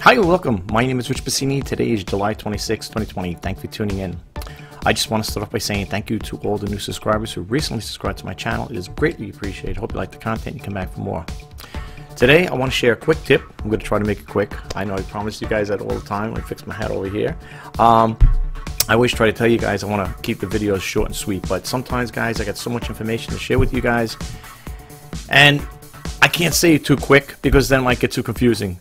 Hi, welcome. My name is Rich Pasini. Today is July 26, 2020. Thank you for tuning in. I just want to start off by saying thank you to all the new subscribers who recently subscribed to my channel. It is greatly appreciated. Hope you like the content and come back for more. Today, I want to share a quick tip. I'm going to try to make it quick. I know I promise you guys that all the time. I fix my hat over here. I always try to tell you guys I want to keep the videos short and sweet, but sometimes, guys, I got so much information to share with you guys, and I can't say it too quick because then it might get too confusing.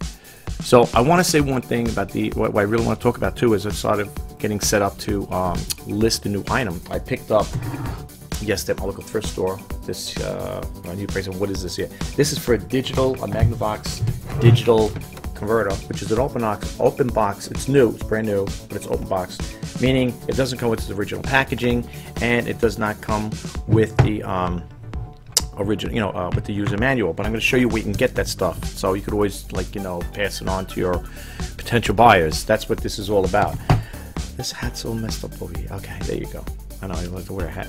So I want to say one thing about what I really want to talk about too is I started getting set up to list a new item. I picked up yesterday at my local thrift store this new price. What is this here? This is for a Magnavox digital converter, which is an open box. It's new, it's brand new, but it's open box, meaning it doesn't come with its original packaging, and it does not come with the original, with the user manual. But I'm going to show you where you can get that stuff, so you could always, pass it on to your potential buyers. That's what this is all about. This hat's all messed up over here. Okay, there you go. I know I like to wear a hat.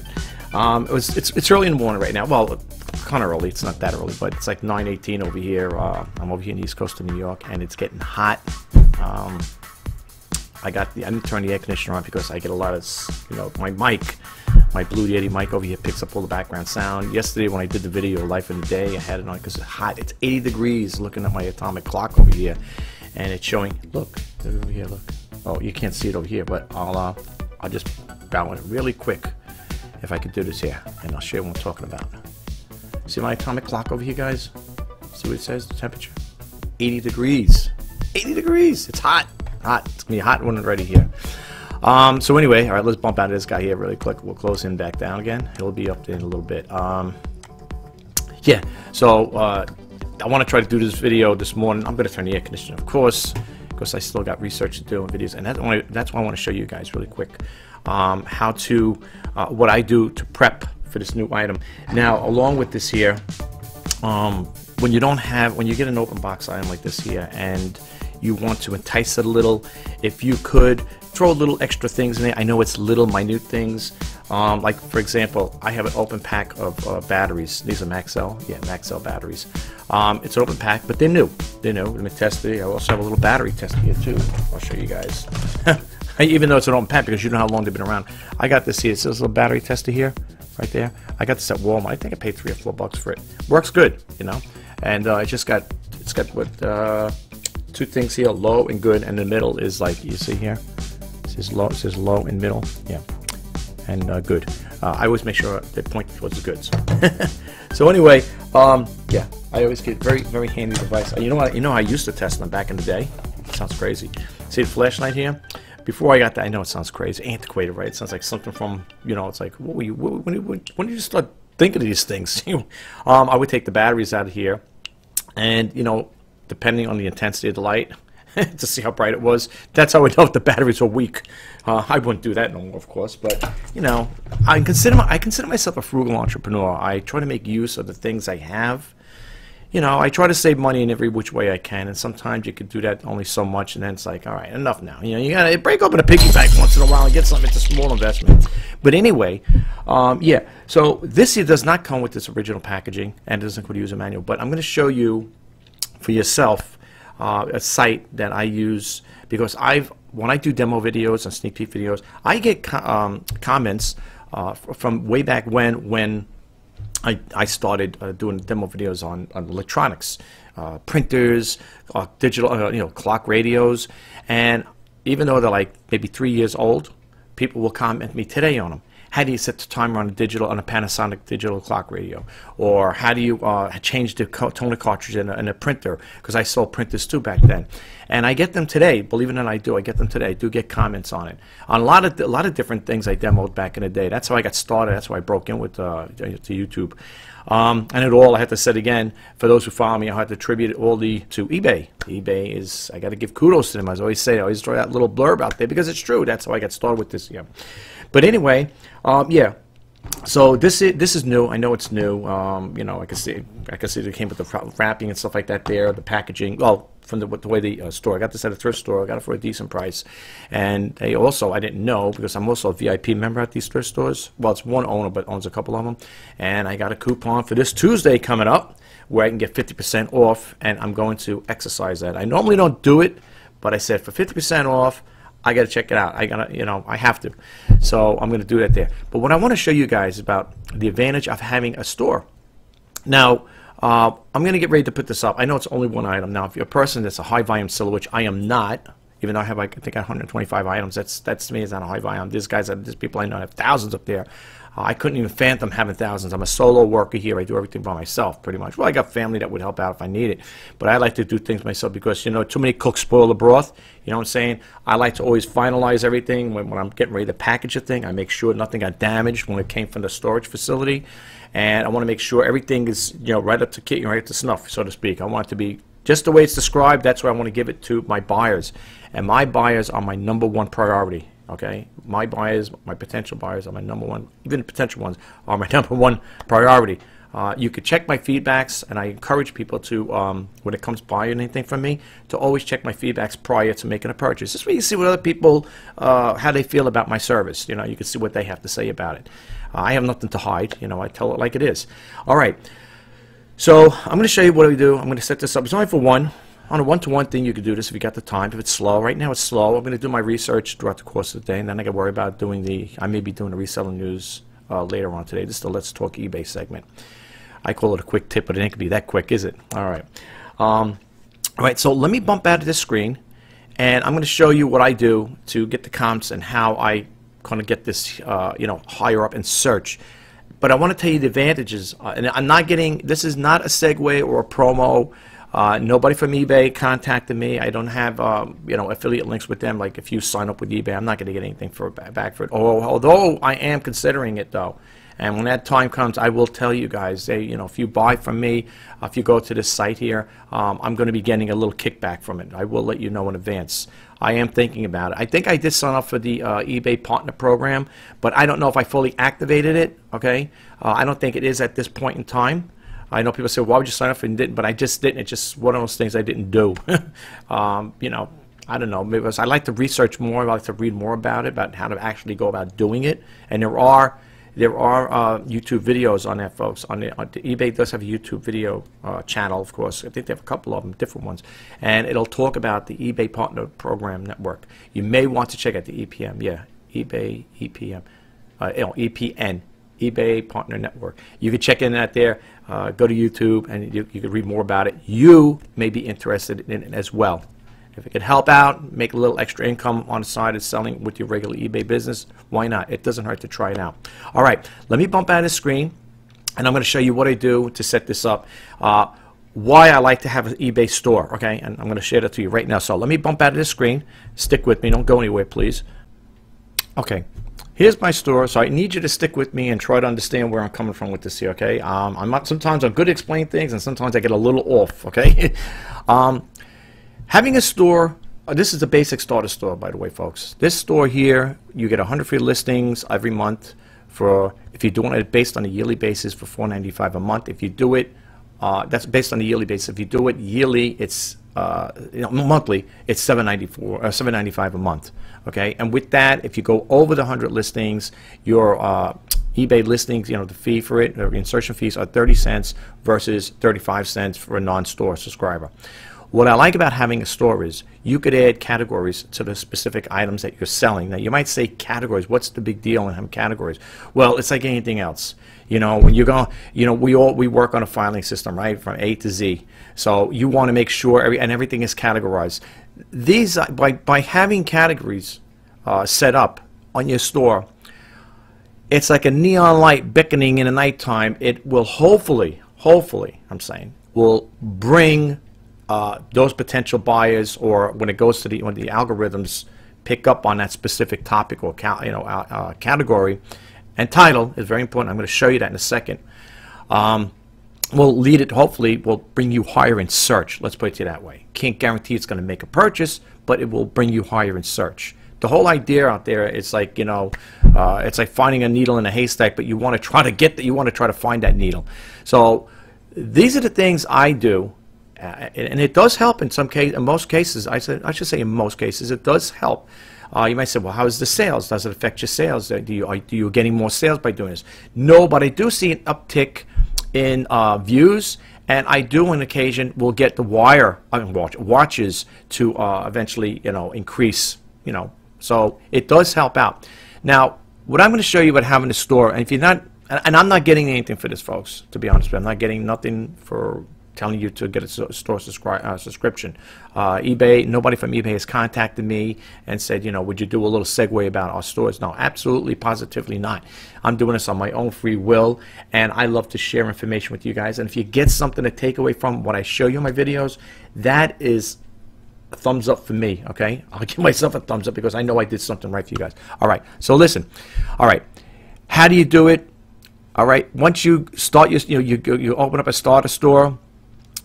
It's early in the morning right now. Well, kind of early. It's not that early, but it's like 9:18 over here. I'm over here in the East Coast of New York, and it's getting hot. I need to turn the air conditioner on because I get a lot of, my Blue Yeti mic over here picks up all the background sound. Yesterday when I did the video, Life in the Day, I had it on because it's hot. It's 80 degrees looking at my atomic clock over here, and it's showing, look over here, look. Oh, you can't see it over here, but I'll just bow it really quick if I could do this here, and I'll show you what I'm talking about. See my atomic clock over here, guys? See what it says, the temperature? 80 degrees. 80 degrees. It's hot. Hot. It's gonna be a hot one already here. So anyway, all right, let's bump out of this guy here really quick. We'll close him back down again. He'll be up in a little bit. Yeah. So I want to try to do this video this morning. I'm going to turn the air conditioner, of course, because I still got research to do and videos, and that's why I want to show you guys really quick how to what I do to prep for this new item. Now, along with this here, when you get an open box item like this here, and you want to entice it a little, if you could throw little extra things in there. I know it's little minute things, like for example, I have an open pack of batteries. These are Maxell, yeah, Maxell batteries. It's an open pack, but they're new. Let me test it. I also have a little battery tester here too. I'll show you guys. Even though it's an open pack, because you know how long they've been around. I got this here. It's this little battery tester here, right there. I got this at Walmart. I think I paid $3 or $4 for it. Works good, and it's got what two things here, low and good, and the middle is like you see here. It says low and middle, yeah, and good. I always make sure they point towards the goods. So anyway, yeah, I always get very, very handy device. You know what? I used to test them back in the day. It sounds crazy. See the flashlight here? Before I got that, I know it sounds crazy, antiquated, right? It sounds like something from, it's like, when did you start thinking of these things? I would take the batteries out of here, and depending on the intensity of the light, to see how bright it was. That's how I know if the batteries are weak. I wouldn't do that no more, of course, but I consider myself a frugal entrepreneur. I try to make use of the things I have. I try to save money in every which way I can, and sometimes you can do that only so much, and then it's like, all right, enough now. You gotta break open a piggy bank once in a while and get something. It's a small investment. But anyway, yeah. So this here does not come with this original packaging, and it doesn't come with a user manual. But I'm going to show you for yourself a site that I use, because when I do demo videos and sneak peek videos, I get comments from way back when I started doing demo videos on electronics, printers, digital, clock radios, and even though they're like maybe 3 years old, people will comment me today on them. How do you set the timer on a Panasonic digital clock radio? Or how do you change the toner cartridge in a printer? Because I sold printers too back then. And I get them today. Believe it or not, I get them today. I do get comments on it. On a lot of different things I demoed back in the day. That's how I got started. That's how I broke in with to YouTube. And I have to say it again, for those who follow me, I have to attribute it all to eBay. eBay is, I got to give kudos to them. As I always say, I always throw that little blurb out there because it's true. That's how I got started with this. Yeah. But anyway, yeah. So this is new. I know it's new. I can see it came with the wrapping and stuff like that there. The packaging. Well, from the way the store. I got this at a thrift store. I got it for a decent price. And they also, I didn't know, because I'm also a VIP member at these thrift stores. Well, it's one owner, but owns a couple of them. And I got a coupon for this Tuesday coming up where I can get 50% off, and I'm going to exercise that. I normally don't do it, but I said for 50% off, I got to check it out. I got to, you know, I have to. So I'm going to do that there. But what I want to show you guys about the advantage of having a store. Now, I'm going to get ready to put this up. I know it's only one item. Now, if you're a person that's a high volume seller, which I am not, even though I have like, I think 125 items, that's to me is not a high volume. There's people I know have thousands up there. I couldn't even fathom having thousands. I'm a solo worker here. I do everything by myself, pretty much. Well, I got family that would help out if I need it, but I like to do things myself because, you know, too many cooks spoil the broth. You know what I'm saying? I like to always finalize everything when I'm getting ready to package a thing. I make sure nothing got damaged when it came from the storage facility, and I want to make sure everything is, you know, right up to kit, right up to snuff, so to speak. I want it to be just the way it's described. That's where I want to give it to my buyers, and my buyers are my #1 priority. Okay, my buyers, my potential buyers are my #1. Even the potential ones are my #1 priority. You could check my feedbacks, and I encourage people to, when it comes buying anything from me, to always check my feedbacks prior to making a purchase. This way you see what other people, how they feel about my service. You know, you can see what they have to say about it. I have nothing to hide. You know, I tell it like it is. All right. So I'm going to show you what we do. I'm going to set this up. It's only for one. On a one-to-one thing, you could do this if you got the time. If it's slow, right now it's slow. I'm going to do my research throughout the course of the day, and then I got to worry about doing I may be doing the reselling news later on today. This is the Let's Talk eBay segment. I call it a quick tip, but it ain't going to be that quick, is it? All right. All right, so let me bump out of this screen, and I'm going to show you what I do to get the comps and how I kind of get this, you know, higher up in search. But I want to tell you the advantages, and I'm not getting, this is not a segue or a promo. Nobody from eBay contacted me. I don't have, you know, affiliate links with them. Like if you sign up with eBay, I'm not going to get anything back for it. Although I am considering it, though. And when that time comes, I will tell you guys. You know, if you buy from me, if you go to this site here, I'm going to be getting a little kickback from it. I will let you know in advance. I am thinking about it. I think I did sign up for the eBay Partner Program, but I don't know if I fully activated it. Okay, I don't think it is at this point in time. I know people say, why would you sign up for it and didn't? But I just didn't. It's just one of those things I didn't do. You know, I don't know. Maybe because I like to research more. I like to read more about it, about how to actually go about doing it. And there are YouTube videos on that, folks. On the eBay does have a YouTube video channel, of course. I think they have a couple of them, different ones. And it'll talk about the eBay Partner Program Network. You may want to check out the EPM. Yeah, eBay, EPM, EPN. eBay Partner Network. You can check in that there. Go to YouTube, and you can read more about it. You may be interested in it as well. If it can help out, make a little extra income on the side of selling with your regular eBay business, why not? It doesn't hurt to try it out. All right, let me bump out of the screen, and I'm going to show you what I do to set this up. Why I like to have an eBay store, okay? And I'm going to share that to you right now. So let me bump out of the screen. Stick with me. Don't go anywhere, please. Okay. Here's my store, so I need you to stick with me and try to understand where I'm coming from with this here, okay? Sometimes I'm good at explaining things, and sometimes I get a little off, okay? Having a store, this is a basic starter store, by the way, folks. This store here, you get 100 free listings every month for, if you're doing it based on a yearly basis, for $4.95 a month. If you do it, that's based on the yearly basis. If you do it yearly, it's you know, monthly, it's $7.95 a month. Okay, and with that, if you go over the 100 listings, your eBay listings, you know, the fee for it, the insertion fees are 30 cents versus 35 cents for a non-store subscriber. What I like about having a store is you could add categories to the specific items that you're selling. Now, you might say categories. What's the big deal in having categories? Well, it's like anything else. You know, when you go, you know, we work on a filing system, right, from A to Z. So you want to make sure everything is categorized. These by having categories set up on your store, it's like a neon light beckoning in the nighttime. It will hopefully, I'm saying, will bring those potential buyers, or when it goes to when the algorithms pick up on that specific topic or category. And title is very important. I'm going to show you that in a second. Will lead it, hopefully, will bring you higher in search. Let's put it that way. Can't guarantee it's going to make a purchase, but it will bring you higher in search. The whole idea out there is like, you know, it's like finding a needle in a haystack, but you want to try to get that. You want to try to find that needle. So these are the things I do, and it does help in some cases. In most cases, I should say in most cases, it does help. You might say, well, how is the sales? Does it affect your sales? Do you getting more sales by doing this? No, but I do see an uptick in views And I do on occasion will get the watches to eventually, you know, increase, you know, so it does help out. Now, what I'm going to show you about having a store, and if you're not, and I'm not getting anything for this, folks, to be honest with you. I'm not getting nothing for telling you to get a store subscription. eBay, nobody from eBay has contacted me and said, you know, would you do a little segue about our stores? No, absolutely, positively not. I'm doing this on my own free will, and I love to share information with you guys. And if you get something to take away from what I show you in my videos, that is a thumbs up for me, okay? I'll give myself a thumbs up because I know I did something right for you guys. All right, so listen. All right, how do you do it? All right, once you start your, you open up a starter store.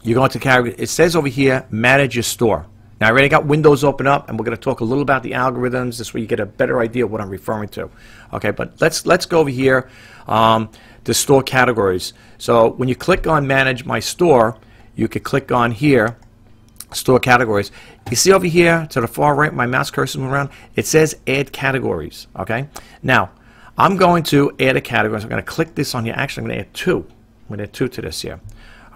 You go into category. It says over here, manage your store. Now, I already got Windows open up, and we're going to talk a little about the algorithms. This way you get a better idea of what I'm referring to. Okay, but let's go over here to store categories. So when you click on Manage My Store, you could click on here, Store Categories. You see over here to the far right, my mouse cursor moving around, it says Add Categories. Okay, now I'm going to add a category. So I'm going to click this on here. Actually, I'm going to add two. I'm going to add two to this here.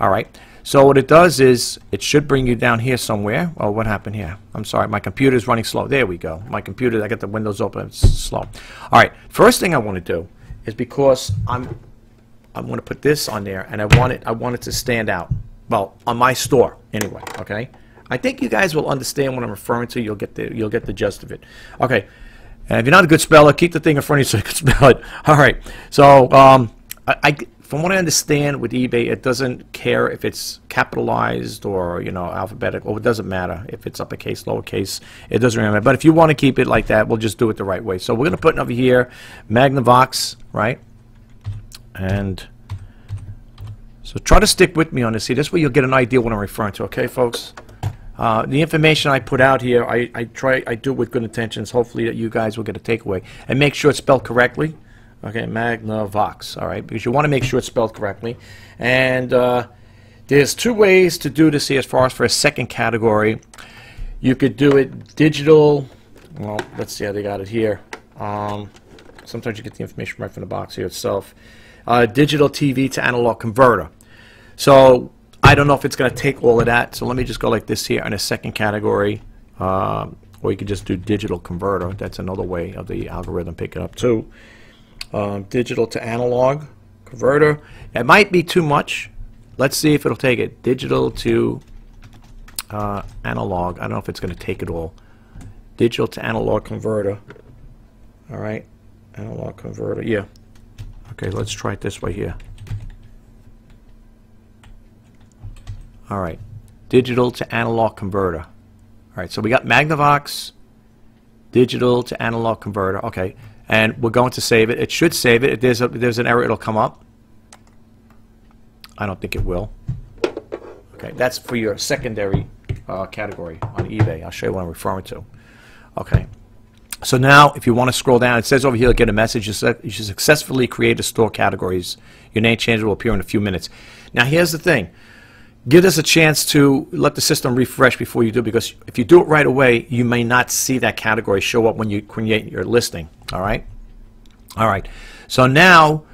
All right. So what it does is it should bring you down here somewhere. Oh, what happened here? I'm sorry, my computer is running slow. There we go. My computer, I got the windows open, it's slow. All right, first thing I want to do is, because I'm going to put this on there, and I want it to stand out. Well, on my store anyway. Okay. I think you guys will understand what I'm referring to. You'll get the gist of it. Okay. And if you're not a good speller, keep the thing in front of you so you can spell it. All right. So from what I understand with eBay, it doesn't care if it's capitalized or, you know, alphabetical. It doesn't matter if it's uppercase, lowercase. It doesn't really matter. But if you want to keep it like that, we'll just do it the right way. So we're going to put over here Magnavox, right? And so try to stick with me on this. See, this way you'll get an idea what I'm referring to. Okay, folks? The information I put out here, I do it with good intentions. Hopefully that you guys will get a takeaway. And make sure it's spelled correctly. Okay, Magnavox, all right, because you want to make sure it's spelled correctly. And there's two ways to do this here as far as for a second category. You could do it digital. Well, let's see how they got it here. Sometimes you get the information right from the box here itself. Digital TV to analog converter. So I don't know if it's going to take all of that. So let me just go like this here in a second category. Or you could just do digital converter. That's another way of the algorithm picking up too. Digital to analog converter. It might be too much. Let's see if it'll take it. Digital to analog. I don't know if it's going to take it all. Digital to analog converter. All right. Analog converter. Yeah. Okay, let's try it this way here. All right. Digital to analog converter. All right, so we got Magnavox, digital to analog converter. Okay. And we're going to save it. It should save it. If there's an error, it'll come up. I don't think it will. Okay, that's for your secondary category on eBay. I'll show you what I'm referring to. Okay. So now, if you want to scroll down, it says over here, get a message. You should successfully create a store categories. Your name change will appear in a few minutes. Now, here's the thing. Give us a chance to let the system refresh before you do, because if you do it right away, you may not see that category show up when you create your listing. All right? All right. So now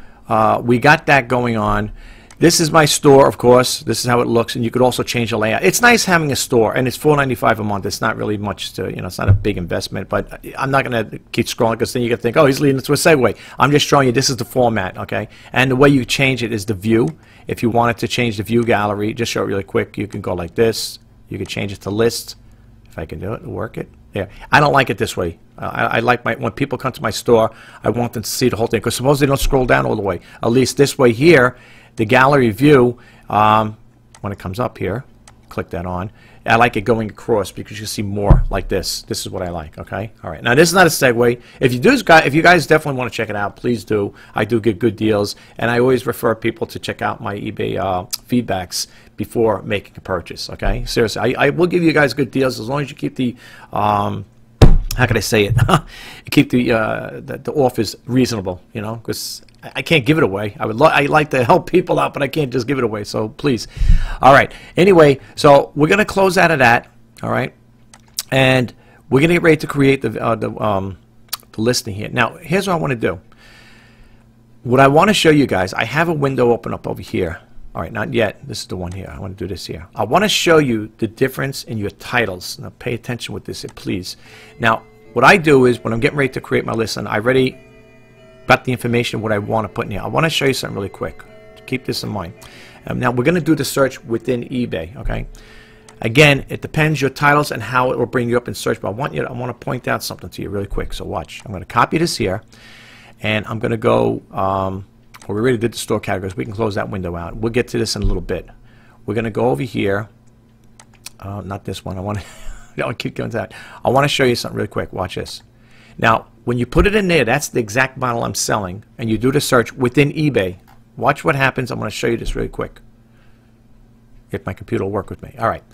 we got that going on. This is my store, of course. This is how it looks, and you could also change the layout. It's nice having a store, and it's $4.95 a month. It's not really much to, you know, it's not a big investment, but I'm not going to keep scrolling because then you can think, oh, he's leading us to a segue. I'm just showing you this is the format, okay? And the way you change it is the view. If you wanted to change the view gallery, just show it really quick. You can go like this. You can change it to list. If I can do it, work it. Yeah, I don't like it this way. I like when people come to my store, I want them to see the whole thing. Because suppose they don't scroll down all the way. At least this way here, the gallery view, when it comes up here, click that on. I like it going across because you see more like this. This is what I like. Okay. All right. Now this is not a segue. If you guys definitely want to check it out, please do. I do get good deals, and I always refer people to check out my eBay feedbacks before making a purchase. Okay. Seriously, I will give you guys good deals as long as you keep the how can I say it? Keep the offers reasonable. You know, because I can't give it away. I like to help people out, but I can't just give it away. So please. All right. Anyway, so we're gonna close out of that. All right, and we're gonna get ready to create the listing here. Now, here's what I want to do. What I want to show you guys, I have a window open up over here. All right, not yet. This is the one here. I want to do this here. I want to show you the difference in your titles. Now, pay attention with this, please. Now, what I do is when I'm getting ready to create my list, and I already got the information what I want to put in here. I want to show you something really quick. Keep this in mind. Now, we're going to do the search within eBay, okay? Again, it depends your titles and how it will bring you up in search, but I want to point out something to you really quick, so watch. I'm going to copy this here, and I'm going to go, well, we already did the store categories. We can close that window out. We'll get to this in a little bit. We're going to go over here, not this one. I want to, I'll keep going to that. I want to show you something really quick. Watch this. Now, when you put it in there, that's the exact model I'm selling, and you do the search within eBay. Watch what happens. I'm going to show you this really quick. If my computer will work with me. All right.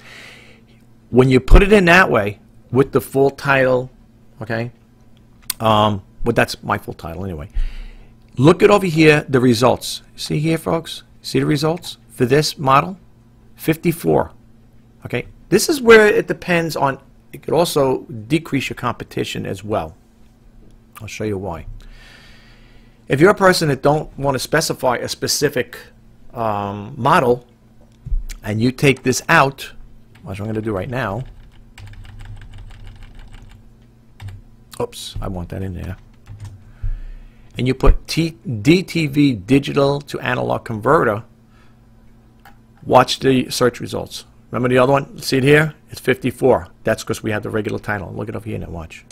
When you put it in that way with the full title, okay, well, that's my full title anyway. Look at over here the results. See here, folks? See the results for this model? 54. Okay. This is where it depends on. It could also decrease your competition as well. I'll show you why. If you're a person that don't want to specify a specific model, and you take this out, which I'm going to do right now. Oops, I want that in there. And you put DTV digital to analog converter. Watch the search results. Remember the other one? See it here? It's 54. That's because we have the regular title. Look it up here and watch.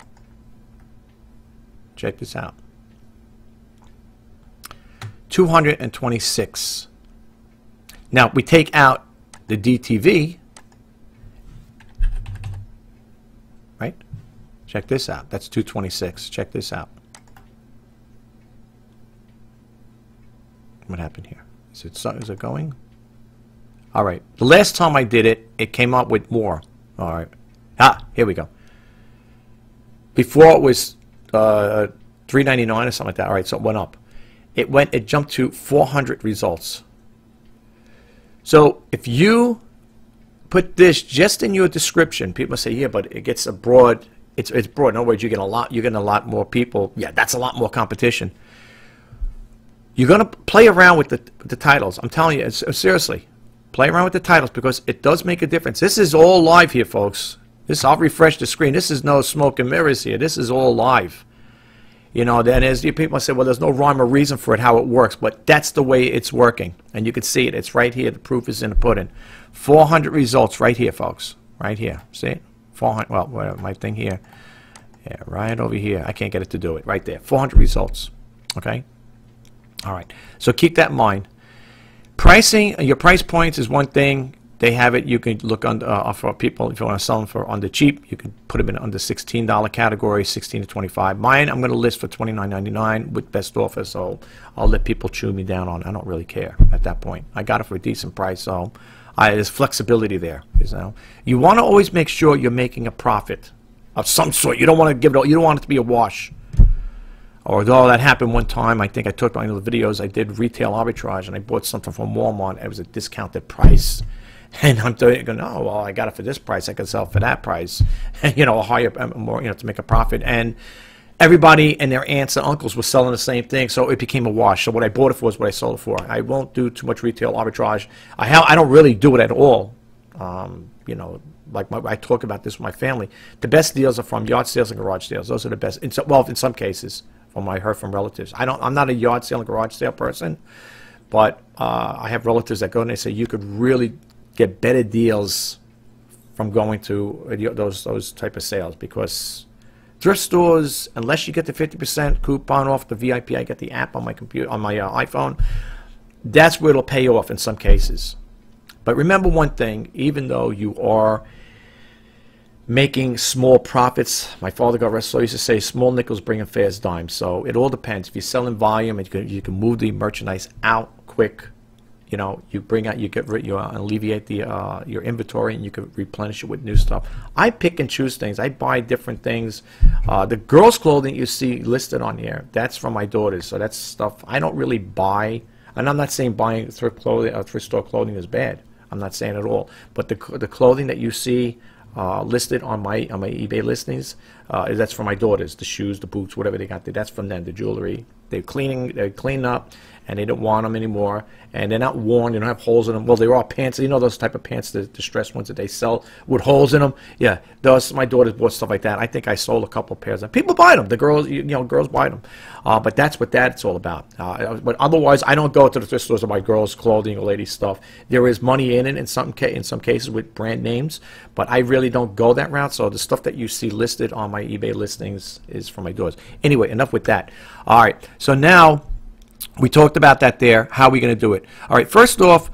Check this out. 226. Now we take out the DTV, right? Check this out. That's 226. Check this out. What happened here? Is it going? All right. The last time I did it, it came up with more. All right. Ah, here we go. Before it was $3.99 or something like that. All right, so it went up. It jumped to 400 results. So if you put this just in your description, people say, yeah, but it gets a broad. It's broad. In other words, you're getting a lot more people. Yeah, that's a lot more competition. You're gonna play around with the titles. I'm telling you, seriously, play around with the titles because it does make a difference. This is all live here, folks. I'll refresh the screen. This is no smoke and mirrors here. This is all live. You know, then as people say, well, there's no rhyme or reason for it, how it works, but that's the way it's working. And you can see it. It's right here. The proof is in the pudding. 400 results right here, folks. Right here. See it? 400. Well, whatever, my thing here. Yeah, right over here. I can't get it to do it. Right there. 400 results. Okay? All right. So keep that in mind. Pricing, your price points is one thing. They have it. You can look on for people if you want to sell them for on the cheap. You can put them in under $16 category, 16 to 25. Mine, I'm going to list for $29.99 with best offer. So I'll let people chew me down on. I don't really care at that point. I got it for a decent price, so there's flexibility there. You want to always make sure you're making a profit of some sort. You don't want to give it all. You don't want it to be a wash. Although that happened one time, I think I took one of the videos. I did retail arbitrage, and I bought something from Walmart. It was a discounted price. And I'm going, oh, well, I got it for this price. I can sell it for that price. You know, a higher, more, you know, to make a profit. And everybody and their aunts and uncles were selling the same thing, so it became a wash. So what I bought it for is what I sold it for. I won't do too much retail arbitrage. I don't really do it at all. You know, like I talk about this with my family. The best deals are from yard sales and garage sales. Those are the best. Well, in some cases, from what I heard from relatives. I'm not a yard sale and garage sale person, but I have relatives that go and they say you could really get better deals from going to those type of sales, because thrift stores, unless you get the 50% coupon off the VIP, I get the app on my computer, on my iPhone, that's where it'll pay off in some cases. But remember one thing, even though you are making small profits, my father, God rest his soul, used to say small nickels bring in fast dimes. So it all depends. If you're selling volume and you can move the merchandise out quick, you know, you bring out, you alleviate your inventory, and you can replenish it with new stuff. I pick and choose things. I buy different things. The girls' clothing you see listed on here, that's from my daughters. So that's stuff I don't really buy. And I'm not saying buying thrift store clothing is bad. I'm not saying at all. But the clothing that you see listed on my eBay listings, that's for my daughters. The shoes, the boots, whatever they got there, that's from them. The jewelry, They're cleaning up, and they don't want them anymore. And they're not worn. They don't have holes in them. Well, they are pants. You know those type of pants, the distressed ones that they sell with holes in them. Yeah, those. My daughters bought stuff like that. I think I sold a couple pairs. People buy them. The girls, girls buy them. But that's what that's all about. But otherwise, I don't go to the thrift stores to buy girls' clothing or ladies' stuff. There is money in it in some cases with brand names, but I really don't go that route. So the stuff that you see listed on my eBay listings is for my daughters. Anyway, enough with that. All right. So now, we talked about that there. How are we going to do it? All right, first off,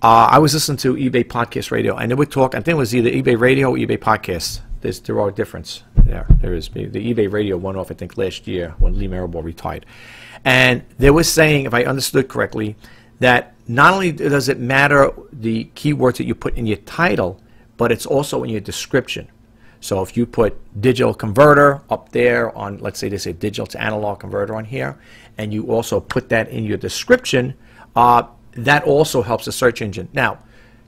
I was listening to eBay Podcast Radio, and they would talk, I think it was either eBay Radio or eBay Podcast. There are a difference there. There is. The eBay Radio went off, I think, last year when Lee Marable retired. And they were saying, if I understood correctly, that not only does it matter the keywords that you put in your title, but it's also in your description. So if you put digital converter up there on, let's say they say digital to analog converter on here, and you also put that in your description, that also helps the search engine. Now,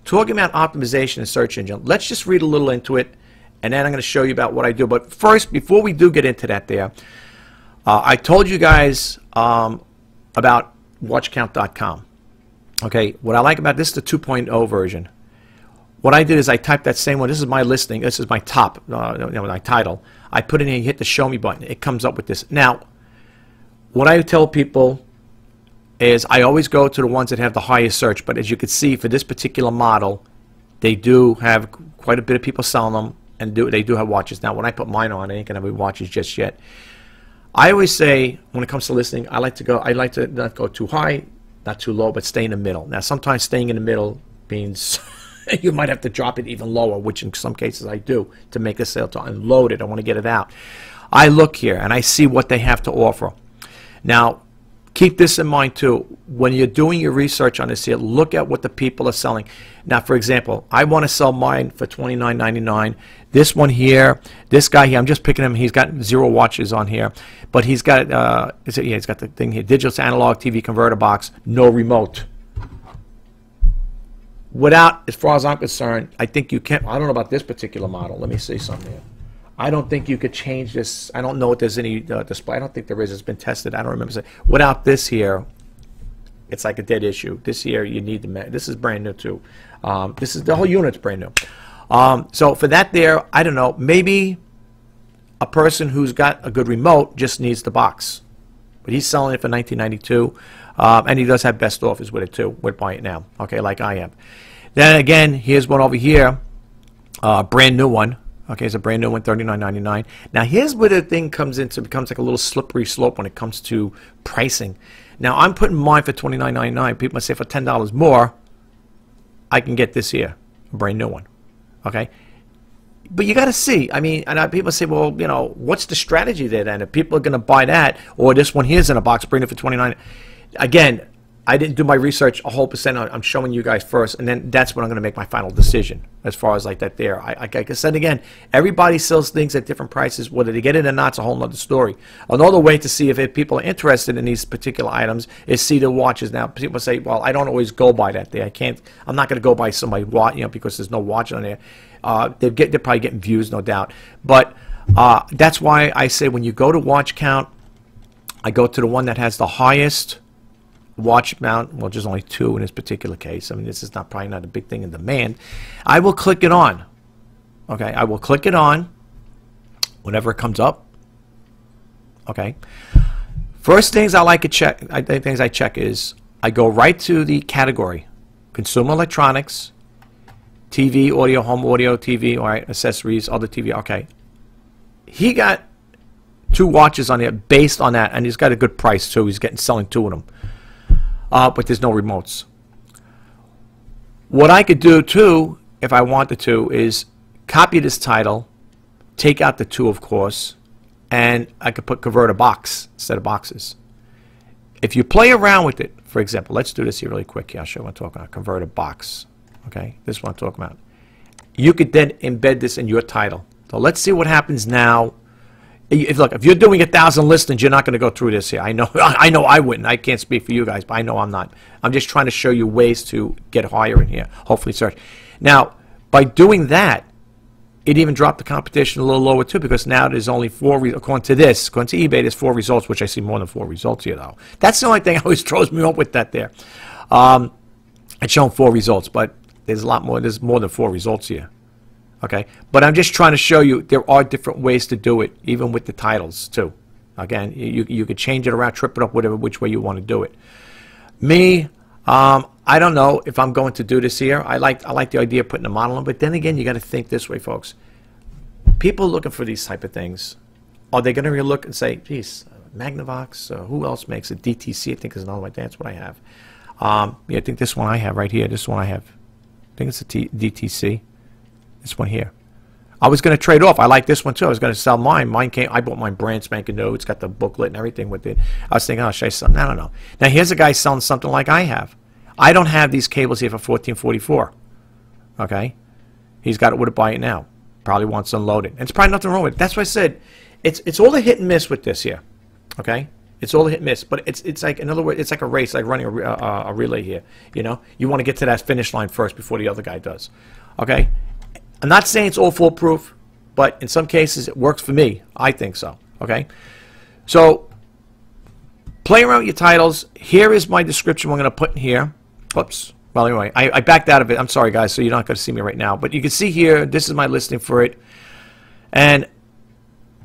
talking about optimization and search engine, let's just read a little into it, and then I'm going to show you about what I do. But first, before we do get into that there, I told you guys about watchcount.com. Okay, what I like about this is the 2.0 version. What I did is I typed that same one. This is my listing. This is my top, my title. I put it in, hit the show me button. It comes up with this. Now, what I tell people is I always go to the ones that have the highest search. But as you can see, for this particular model, they do have quite a bit of people selling them, and they do have watches. Now, when I put mine on, I ain't gonna have any watches just yet. I always say when it comes to listing, I like to not go too high, not too low, but stay in the middle. Now, sometimes staying in the middle means you might have to drop it even lower, which in some cases I do to make a sale, to unload it. I want to get it out. I look here and I see what they have to offer. Now, keep this in mind too. When you're doing your research on this here, look at what the people are selling. Now, for example, I want to sell mine for $29.99. This one here, this guy here, I'm just picking him. He's got 0 watches on here, but he's got he's got the thing here: digital to analog TV converter box, no remote. Without, as far as I'm concerned, I think you can't. I don't know about this particular model. Let me see something here. I don't think you could change this. I don't know if there's any display. I don't think there is. It's been tested. I don't remember. Without this here, it's like a dead issue. This here, you need the. This is brand new too. This is the whole unit's brand new. So for that there, I don't know. Maybe a person who's got a good remote just needs the box, but he's selling it for $19.92, and he does have best offers with it too. We're buying it now, okay, like I am. Then again, here's one over here, brand new one. Okay, it's a brand new one, $39.99. Now here's where the thing comes into, becomes like a little slippery slope when it comes to pricing. Now I'm putting mine for $29.99. People might say for $10 more, I can get this here, a brand new one. Okay, but you got to see. I mean, and people say, well, what's the strategy there then? If people are going to buy that, or this one here's in a box, bring it for $29. Again, I didn't do my research a whole percent. I'm showing you guys first, and then that's when I'm going to make my final decision as far as like that there. Like I said again, everybody sells things at different prices. Whether they get it or not, it's a whole other story. Another way to see if people are interested in these particular items is see the watches. Now, people say, well, I don't always go by that there. I'm not going to go by somebody's watch, because there's no watch on there. They're probably getting views, no doubt. But that's why I say when you go to watch count, I go to the one that has the highest watch mount. Well, there's only 2 in this particular case. I mean, this is probably not a big thing in demand. I will click it on. Okay, I will click it on whenever it comes up. Okay. First things I like to check. Things I check is I go right to the category: consumer electronics, TV, audio, home audio, TV, all right, accessories, other TV. Okay. He got 2 watches on there based on that, and he's got a good price too. He's selling 2 of them. But there's no remotes. What I could do too, if I wanted to, is copy this title, take out the 2, of course, and I could put convert a box instead of boxes. If you play around with it, for example, let's do this here really quick. Here, I'll show you what I'm talking about. Convert a box. Okay, this is what I'm talking about. You could then embed this in your title. So let's see what happens now. Look, if you're doing 1,000 listings, you're not going to go through this here. I know I wouldn't. I can't speak for you guys, but I know I'm not. I'm just trying to show you ways to get higher in here. Hopefully search. Now, by doing that, it even dropped the competition a little lower too, because now there's only according to eBay, there's 4 results, which I see more than 4 results here though. That's the only thing that always throws me up with that there. It's showing 4 results, but there's a lot more. There's more than 4 results here. Okay, but I'm just trying to show you there are different ways to do it, even with the titles too. Again, you could change it around, trip it up, whatever, which way you want to do it. Me, I don't know if I'm going to do this here. I like the idea of putting a model on, but then again, you got to think this way, folks. People looking for these type of things, are they going to really look and say, geez, Magnavox, who else makes it? DTC, I think is another one. That's what I have. Yeah, I think this one I have right here. This one I have. I think it's a DTC. This one here. I was going to trade off. I like this one too. I was going to sell mine. I bought mine brand spanking new. It's got the booklet and everything with it. I was thinking, oh, should I sell? I don't know. Now here's a guy selling something like I have. I don't have these cables here for $14.44. Okay, he's got it. Would buy it now? Probably wants to unload it. And it's probably nothing wrong with it. That's why I said it's all a hit and miss with this here. Okay, it's all a hit and miss. But it's like, in other words, it's like a race, like running a relay here. You know, you want to get to that finish line first before the other guy does. Okay. I'm not saying it's all foolproof, but in some cases it works for me. I think so. Okay, so play around with your titles. Here is my description I'm going to put in here. Oops. Well, anyway, I backed out of it. I'm sorry, guys, so you're not going to see me right now. But you can see here, this is my listing for it. And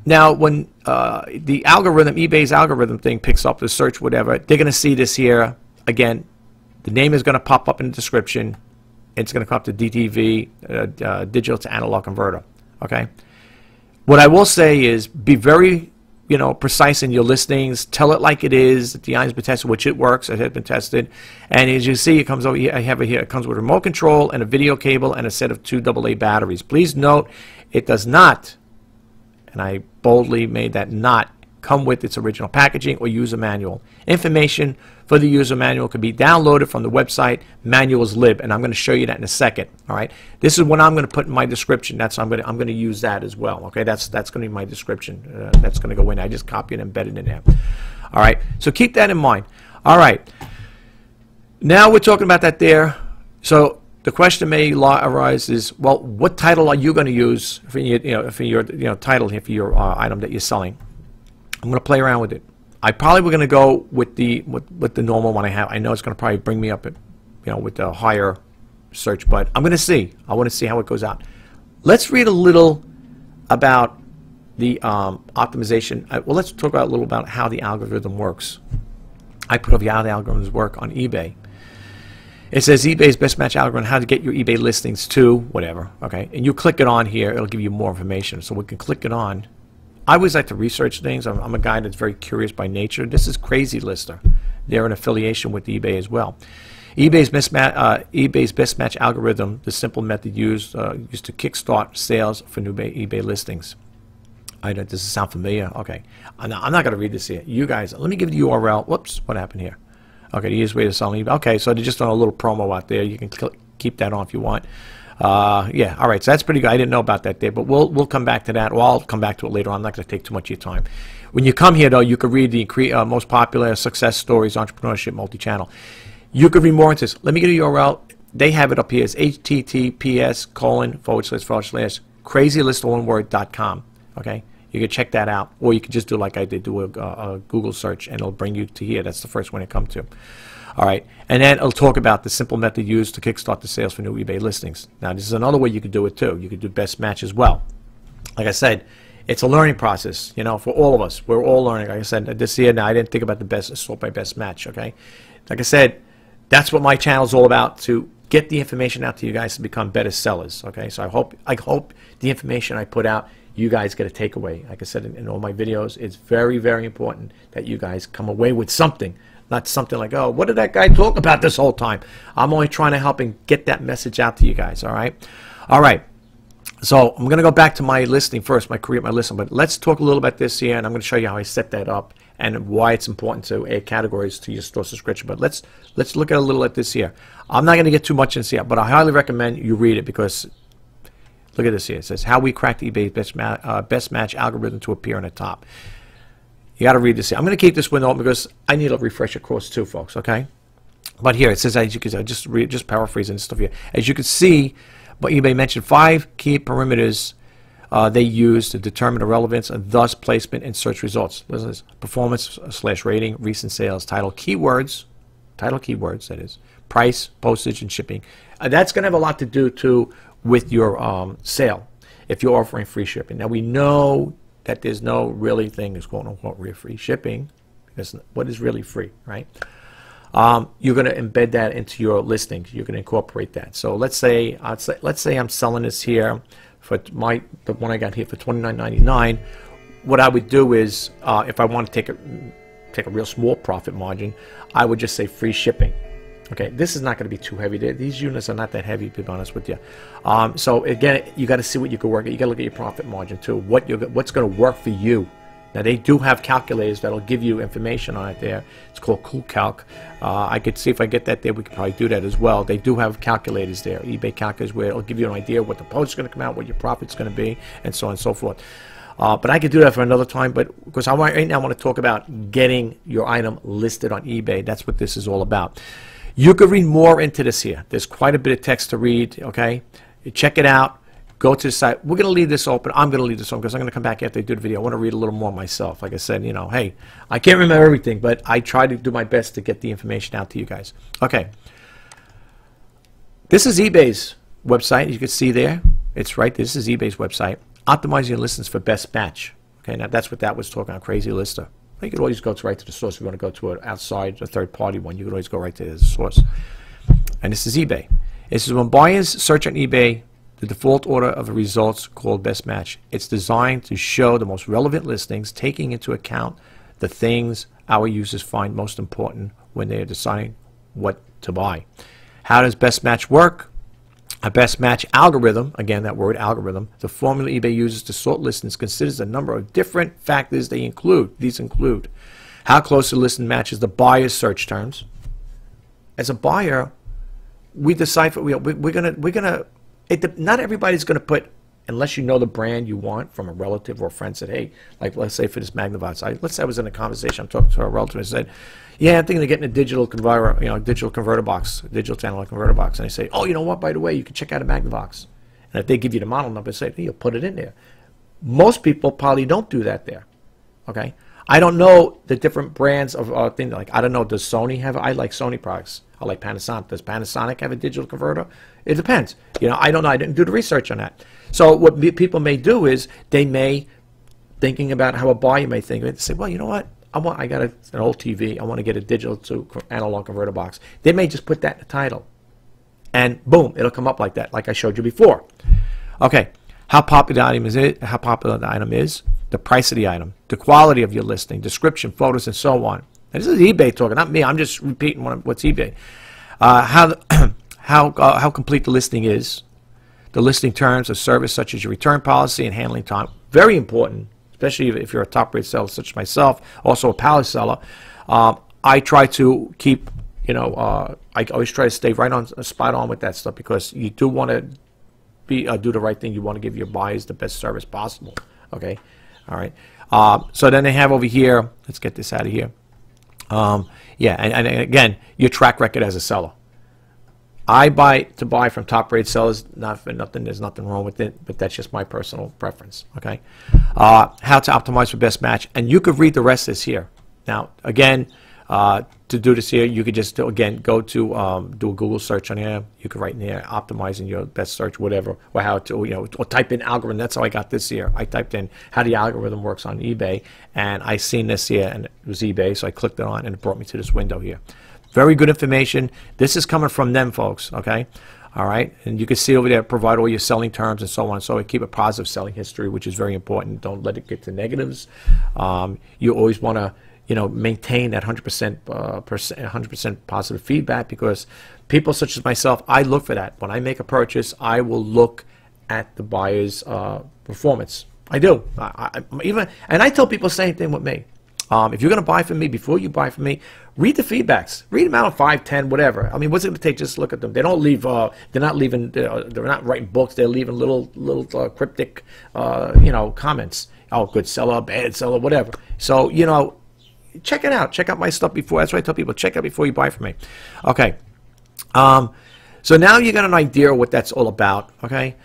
now when the algorithm, eBay's algorithm thing picks up the search, whatever, they're going to see this here. Again, the name is going to pop up in the description. It's going to come up to DTV, digital to analog converter. Okay. What I will say is be very, precise in your listings. Tell it like it is. The iron's been tested, which it works. It has been tested. And as you see, it comes over here. I have it here. It comes with a remote control and a video cable and a set of 2 AA batteries. Please note, it does not, and I boldly made that not, come with its original packaging or user manual. Information for the user manual can be downloaded from the website Manuals Lib, and I'm going to show you that in a second. All right, this is what I'm going to put in my description. I'm going to use that as well. Okay, that's going to be my description. That's going to go in. I just copy and embed it in there. All right, so keep that in mind. All right, now we're talking about that there. So the question may arise is, well, what title are you going to use for your title here for your item that you're selling? I'm going to play around with it. I probably were going to go with the normal one I have. I know it's going to probably bring me up at, with the higher search, but I'm going to see. I want to see how it goes out. Let's read a little about the optimization. Well, let's talk about a little about how the algorithm works. I put up how the algorithms work on eBay. It says eBay's best match algorithm, how to get your eBay listings to whatever. Okay, and you click it on here, it'll give you more information. So we can click it on. I always like to research things. I'm a guy that's very curious by nature. This is Crazy Lister. They're in affiliation with eBay as well. eBay's best match algorithm, the simple method used to kickstart sales for new eBay listings. Does this sound familiar? Okay. I'm not going to read this here. You guys, let me give you the URL. Whoops, what happened here? Okay, the easiest way to sell on eBay. Okay, so they're just on a little promo out there. You can keep that on if you want. Yeah, all right, so that's pretty good. I didn't know about that there, but we'll come back to that. Well, I'll come back to it later on. I'm not going to take too much of your time. When you come here, though, you can read the most popular success stories, entrepreneurship, multi-channel. You could read more into this. Let me get a URL. They have it up here. It's https://crazylistoneword.com. Okay, you can check that out, or you can just do like I did, do a Google search, and it'll bring you to here. That's the first one it comes to. All right, and then it'll talk about the simple method used to kickstart the sales for new eBay listings. Now, this is another way you could do it too. You could do best match as well. Like I said, it's a learning process, for all of us. We're all learning. Like I said, this year now I didn't think about the best sort by best match. Okay, like I said, that's what my channel is all about, to get the information out to you guys to become better sellers. Okay, so I hope the information I put out, you guys get a takeaway. Like I said in all my videos, it's very, very important that you guys come away with something. Not something like, oh, what did that guy talk about this whole time? I'm only trying to help and get that message out to you guys, all right? All right. So I'm going to go back to my listing first, create my listing. But let's talk a little about this here, and I'm going to show you how I set that up and why it's important to add categories to your store subscription. But let's look at a little at this here. I'm not going to get too much into it, but I highly recommend you read it, because look at this here. It says, how we cracked eBay's best match algorithm to appear on the top. You got to read this here. I'm going to keep this window open because I need a refresher course too, folks, okay? But here it says, as you can see, just paraphrasing stuff here. As you can see, but eBay mentioned 5 key parameters they use to determine the relevance and thus placement in search results. Listen to this: performance/rating, recent sales, title keywords, that is, price, postage, and shipping. That's going to have a lot to do too with your sale if you're offering free shipping. Now we know that there's no really thing as quote unquote real free shipping, because what is really free, right? You're going to embed that into your listings. You're going to incorporate that. So let's say I'm selling this here for the one I got here for $29.99. What I would do is, if I want to take a real small profit margin, I would just say free shipping. Okay, this is not going to be too heavy. These units are not that heavy, to be honest with you. So again, you got to see what you can work at. You got to look at your profit margin too. What's going to work for you. Now they do have calculators that'll give you information on it there. It's called Cool Calc. I could see if I get that there. We could probably do that as well. They do have calculators there. eBay calculators where it'll give you an idea what the post is going to come out, what your profit's going to be, and so on and so forth. But I could do that for another time. But because right now I want to talk about getting your item listed on eBay. That's what this is all about. You could read more into this here. There's quite a bit of text to read. Okay, check it out. Go to the site. We're going to leave this open. I'm going to leave this open because I'm going to come back after I do the video. I want to read a little more myself. Like I said, you know, hey, I can't remember everything, but I try to do my best to get the information out to you guys. Okay. This is eBay's website. You can see there. It's right. This is eBay's website. Optimizing your listings for best match. Okay, now that's what that was talking about, Crazy Lister. You could always go right to the source. If you want to go to an outside, a third-party one, you could always go right to the source. And this is eBay. This is when buyers search on eBay, the default order of the results called best match. It's designed to show the most relevant listings, taking into account the things our users find most important when they are deciding what to buy. How does best match work? A best match algorithm, again that word algorithm, the formula eBay uses to sort listings considers a number of different factors. These include how close the listing matches the buyer's search terms. As a buyer, we decipher. We're gonna. Not everybody's going to put, unless you know the brand you want from a relative or a friend, said, hey, like let's say for this Magnavox, let's say I was in a conversation, I'm talking to a relative and I said, yeah, I'm thinking of getting a digital converter, digital converter box, digital analog converter box. And I say, oh, you know what, by the way, you can check out a Magnavox. And if they give you the model number, say, hey, you'll put it in there. Most people probably don't do that there, okay? I don't know the different brands of things. Like, I don't know, does Sony have, I like Sony products. I like Panasonic. Does Panasonic have a digital converter? It depends. I don't know. I didn't do the research on that. So what people may do is they may, thinking about how a buyer may think, they say, well, you know what? I got an old TV. I want to get a digital to analog converter box. They may just put that in the title. And boom, it'll come up like that, like I showed you before. Okay, how popular the item is, the price of the item, the quality of your listing, description, photos, and so on. And this is eBay talking, not me. I'm just repeating what's eBay. How complete the listing is, the listing terms of service such as your return policy and handling time. Very important, especially if you're a top-rate seller such as myself, also a pallet seller. I try to keep, I always try to stay right on, spot on with that stuff, because you do want to do the right thing. You want to give your buyers the best service possible. Okay, all right. So then they have over here. Let's get this out of here. Yeah, and again, your track record as a seller. I buy from top-rate sellers, not for nothing. There's nothing wrong with it, but that's just my personal preference. Okay, how to optimize for best match, and you could read the rest of this here. Now, again, to do this here, you could just again go to do a Google search on here. You could write in there optimizing your best search, whatever, or how to or type in algorithm. That's how I got this here. I typed in how the algorithm works on eBay, and I seen this here, and it was eBay, so I clicked it on, and it brought me to this window here. Very good information. This is coming from them, folks. Okay, all right, and you can see over there, provide all your selling terms and so on. So keep a positive selling history, which is very important. Don't let it get to negatives. You always want to maintain that 100% positive feedback, because people such as myself, I look for that. When I make a purchase, I will look at the buyer's performance. I do. And I tell people the same thing with me. If you're going to buy from me, before you buy from me, read the feedbacks. Read them out of 5, 10, whatever. I mean, what's it going to take? Just look at them. They don't leave. They're not leaving. They're not writing books. They're leaving little cryptic, comments. Oh, good seller, bad seller, whatever. So check it out. Check out my stuff before. That's why I tell people, check out before you buy from me. Okay. So now you got an idea of what that's all about. Okay.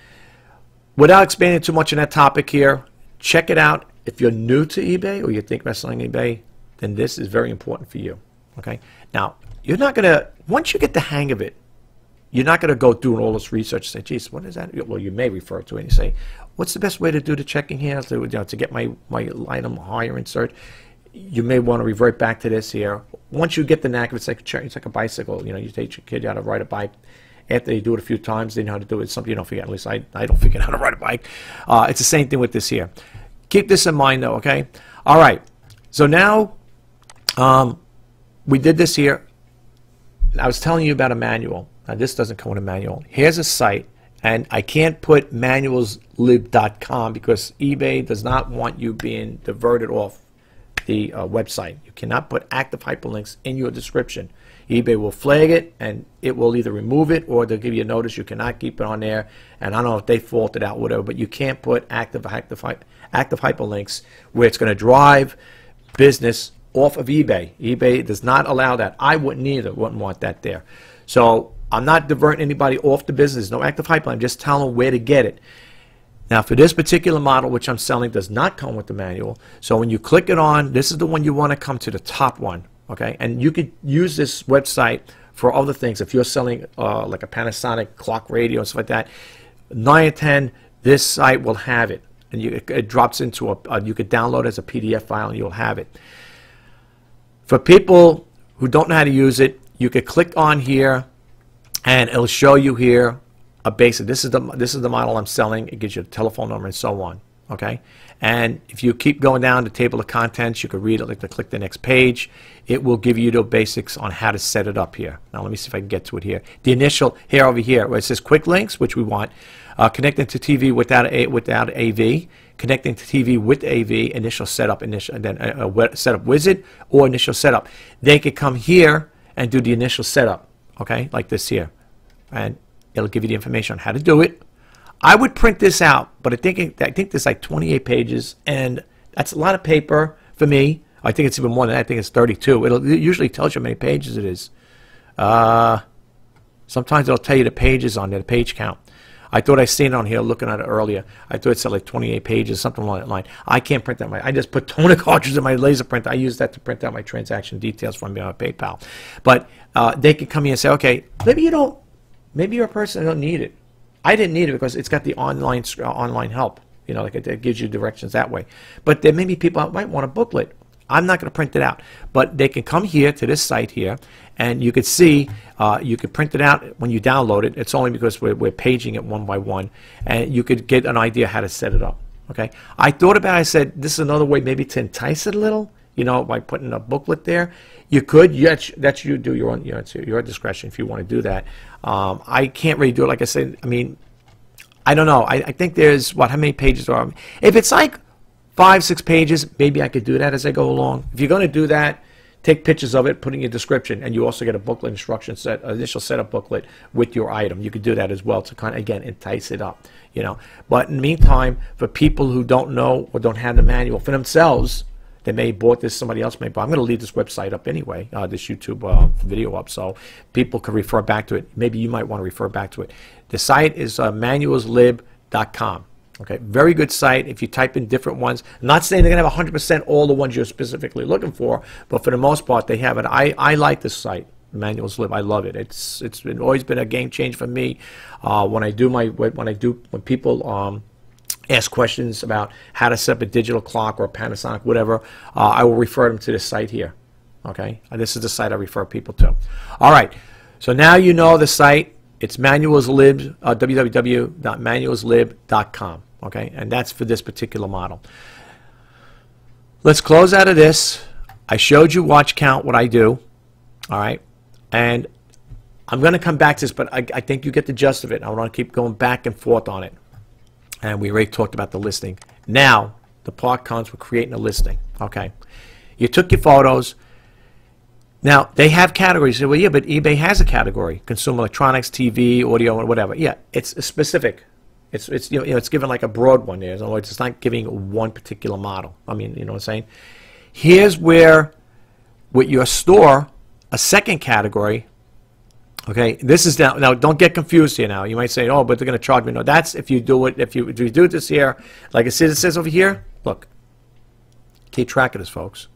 without expanding too much on that topic here, check it out. If you're new to eBay or you think about selling eBay, then this is very important for you. Okay. Now, you're not going to, once you get the hang of it, you're not going to go through all this research and say, geez, what is that? Well, you may refer to it and you say, what's the best way to do the checking here to get my item higher in search? You may want to revert back to this here. Once you get the knack of it, it's like a bicycle. You know, you teach your kid how to ride a bike. After they do it a few times, they know how to do it. It's something you don't forget. At least I don't forget how to ride a bike. It's the same thing with this here. Keep this in mind, though, okay? All right. So now we did this here. I was telling you about a manual. Now, this doesn't come with a manual. Here's a site, and I can't put manualslib.com because eBay does not want you being diverted off the website. You cannot put active hyperlinks in your description. eBay will flag it, and it will either remove it or they'll give you a notice you cannot keep it on there. And I don't know if they faulted out, whatever, but you can't put active hyperlinks where it's going to drive business off of eBay. eBay does not allow that. I wouldn't either. Wouldn't want that there. So I'm not diverting anybody off the business. No active hyperlink. I'm just telling them where to get it. Now, for this particular model, which I'm selling, does not come with the manual. So when you click it on, this is the one you want to come to, the top one. Okay, and you could use this website for other things. If you're selling like a Panasonic clock radio and stuff like that, 9 out of 10, this site will have it. And it drops into you could download it as a PDF file and you'll have it. For people who don't know how to use it, you could click on here and it'll show you here a basic. This is the model I'm selling. It gives you a telephone number and so on. Okay, and if you keep going down the table of contents, you could read it. Like to click the next page, it will give you the basics on how to set it up here. Now let me see if I can get to it here. The initial here over here where it says quick links, which we want, connecting to TV without AV, connecting to TV with AV, initial setup, and then a setup wizard or initial setup. They could come here and do the initial setup. Okay, like this here, and it'll give you the information on how to do it. I would print this out, but I think there's like 28 pages, and that's a lot of paper for me. I think it's even more than that. I think it's 32. It usually tells you how many pages it is. Sometimes it'll tell you the pages on there, the page count. I thought I seen it on here looking at it earlier. I thought it said like 28 pages, something along that line. I can't print that. I just put toner cartridges in my laser printer. I use that to print out my transaction details from me on PayPal. But they can come here and say, okay, maybe you're a person who don't need it. I didn't need it because it's got the online help. You know, like it gives you directions that way. But there may be people that might want a booklet. I'm not going to print it out, but they can come here to this site here, and you could see you could print it out when you download it. It's only because we're paging it one by one, and you could get an idea how to set it up. Okay, I thought about it. I said this is another way maybe to entice it a little. You know, by putting a booklet there. You could. That's you do your own. You know, it's your discretion if you want to do that. I can't really do it. Like I said, I mean, I don't know. I think there's how many pages are? If it's like 5, 6 pages, maybe I could do that as I go along. If you're going to do that, take pictures of it, put in your description, and you also get a booklet instruction set, initial setup booklet with your item. You could do that as well to kind of again entice it up. You know, but in the meantime, for people who don't know or don't have the manual for themselves. They may have bought this, somebody else may buy. I'm going to leave this website up anyway, this YouTube video up, so people can refer back to it. Maybe you might want to refer back to it. The site is manualslib.com. Okay, very good site. If you type in different ones, I'm not saying they're going to have 100% all the ones you're specifically looking for, but for the most part, they have it. I like this site, Manualslib. I love it. It's always been a game changer for me. When people ask questions about how to set up a digital clock or a Panasonic, whatever, I will refer them to this site here. Okay, this is the site I refer people to. All right, so now you know the site. It's manualslib, www.manualslib.com. Okay, and that's for this particular model. Let's close out of this. I showed you watch count, what I do. All right, and I'm going to come back to this, but I think you get the gist of it. I want to keep going back and forth on it. And we already talked about the listing. Now, the part comes with creating a listing. Okay. You took your photos. Now, they have categories. You say, well, yeah, but eBay has a category. Consumer electronics, TV, audio, and whatever. Yeah, it's specific. It's it's given like a broad one there. In other words, it's not giving one particular model. I mean, you know what I'm saying? Here's where, with your store, a second category, Okay, this is now don't get confused here now. You might say, oh, but they're going to charge me. No, that's if you do it, if you do this here, like it says over here, look, keep track of this, folks.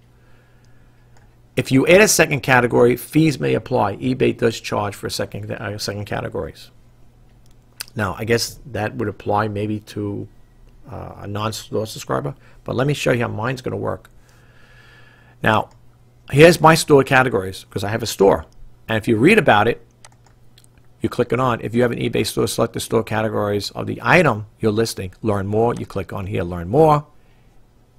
If you add a second category, fees may apply. eBay does charge for second categories. Now, I guess that would apply maybe to a non-store subscriber, but let me show you how mine's going to work. Now, here's my store categories, because I have a store. And if you read about it, you click it on. If you have an eBay store, select the store categories of the item you're listing. Learn more. You click on here, learn more.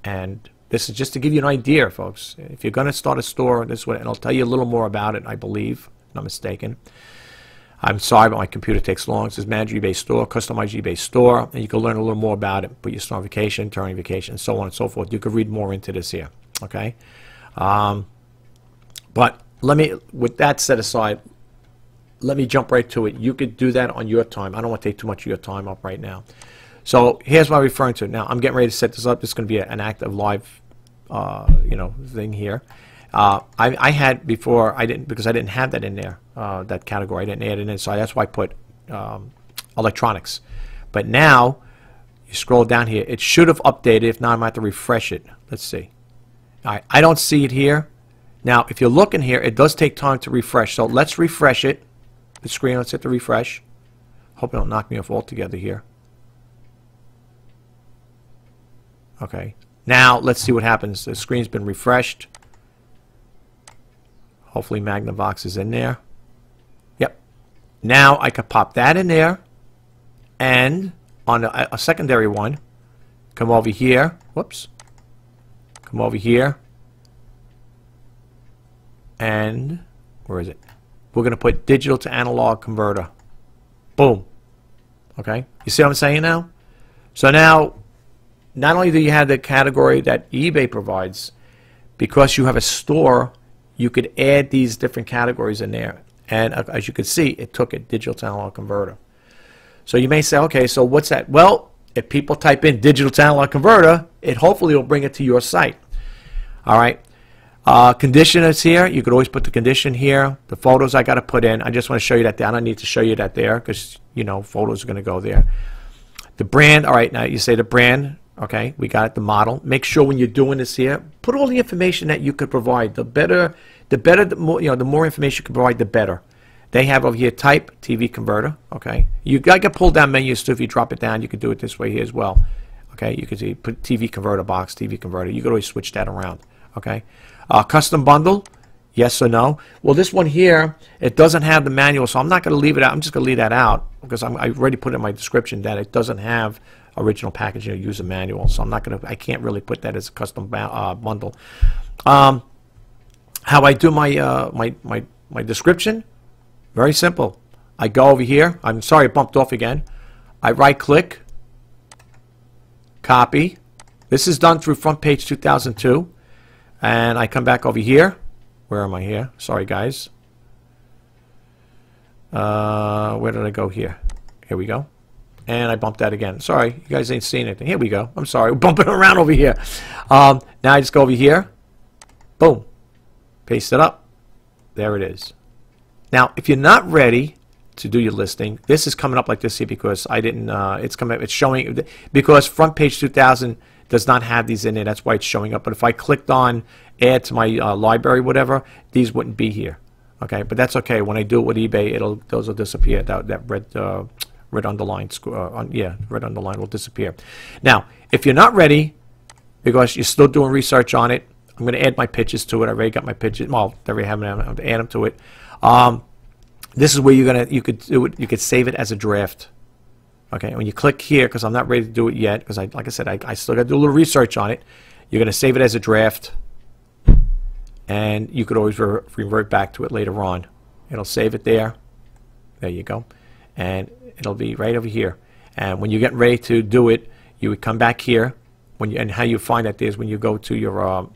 And this is just to give you an idea, folks. If you're going to start a store, this way, and I'll tell you a little more about it, I believe, if I'm not mistaken. I'm sorry, but my computer takes long. It says Manage eBay Store, Customize eBay Store, and you can learn a little more about it. Put your store on vacation, turn on vacation, so on and so forth. You could read more into this here, okay? But let me, with that set aside, let me jump right to it. You could do that on your time. I don't want to take too much of your time up right now. So here's what I'm referring to. Now, I'm getting ready to set this up. This is going to be an active live, thing here. I had before, I didn't, because I didn't have that in there, that category. I didn't add it in, so that's why I put electronics. But now, you scroll down here. It should have updated. If not, I'm going to have to refresh it. Let's see. All right, I don't see it here. Now, if you're looking here, it does take time to refresh. So let's refresh it. The screen, let's hit the refresh. Hope it don't knock me off altogether here. Okay. Now, let's see what happens. The screen's been refreshed. Hopefully Magnavox is in there. Yep. Now I could pop that in there. And on a secondary one, come over here. Whoops. Come over here. And where is it? We're going to put digital to analog converter. Boom. Okay. You see what I'm saying now? So now, not only do you have the category that eBay provides, because you have a store, you could add these different categories in there. And as you can see, it took a digital to analog converter. So you may say, okay, so what's that? Well, if people type in digital to analog converter, it hopefully will bring it to your site. All right. Condition is here. You could always put the condition here. The photos I got to put in. I just want to show you that there. I don't need to show you that there because, you know, photos are going to go there. The brand. All right. Now you say the brand. Okay. We got it. The model. Make sure when you're doing this here, put all the information that you could provide. The more, the more information you can provide, the better. They have over here type TV converter. Okay. You got to pull down menus too. If you drop it down, you could do it this way here as well. Okay. You could see put TV converter box, TV converter. You could always switch that around. Okay. Custom bundle, yes or no? Well, this one here, it doesn't have the manual, so I'm not going to leave it out. I'm just going to leave that out because I already put in my description that it doesn't have original packaging or user manual, so I'm not going to. I can't really put that as a custom bundle. How I do my my description? Very simple. I go over here. I'm sorry, it bumped off again. I right-click, copy. This is done through Front Page 2002. And I come back over here. Where am I here? Sorry, guys. Where did I go here? Here we go. And I bumped that again. Sorry, you guys ain't seen anything. Here we go. I'm sorry. We're bumping around over here. Now I just go over here. Boom. Paste it up. There it is. Now, if you're not ready to do your listing, this is coming up like this here because I didn't. It's showing because Front Page 2000 does not have these in there. That's why it's showing up. But if I clicked on add to my library, whatever, these wouldn't be here. Okay, but that's okay. When I do it with eBay, those will disappear. That red underline, red underline will disappear. Now, if you're not ready, because you're still doing research on it, I'm going to add my pitches to it. I already got my pitches. Well, I already have them. I'm going to add them to it. This is where you could do it. You could save it as a draft. Okay, when you click here, because I'm not ready to do it yet, because like I said, I still got to do a little research on it. You're going to save it as a draft, and you could always revert back to it later on. It'll save it there. There you go, and it'll be right over here. And when you're getting ready to do it, you would come back here. And how you find that is when you go to your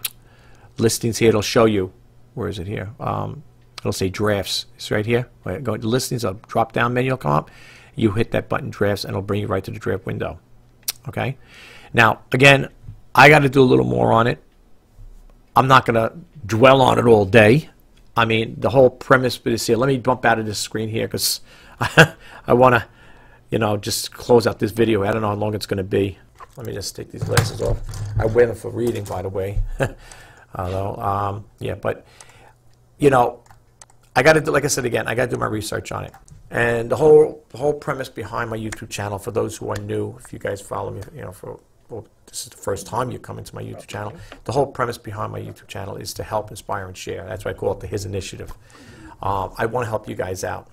listings here. It'll show you. Where is it here? It'll say drafts. It's right here. Go to listings. A drop-down menu will come up. You hit that button drafts and it'll bring you right to the draft window. Okay. Now again, I got to do a little more on it. I'm not going to dwell on it all day. I mean, the whole premise is here. Let me bump out of this screen here because I want to, you know, just close out this video. I don't know how long it's going to be. Let me just take these glasses off. I wear them for reading, by the way. Although, yeah, but, you know, I got to do, like I said again, I got to do my research on it. And the whole premise behind my YouTube channel, for those who are new, if you guys follow me, you know, well, this is the first time you come into my YouTube channel, the whole premise behind my YouTube channel is to help, inspire, and share. That's why I call it the His Initiative. I want to help you guys out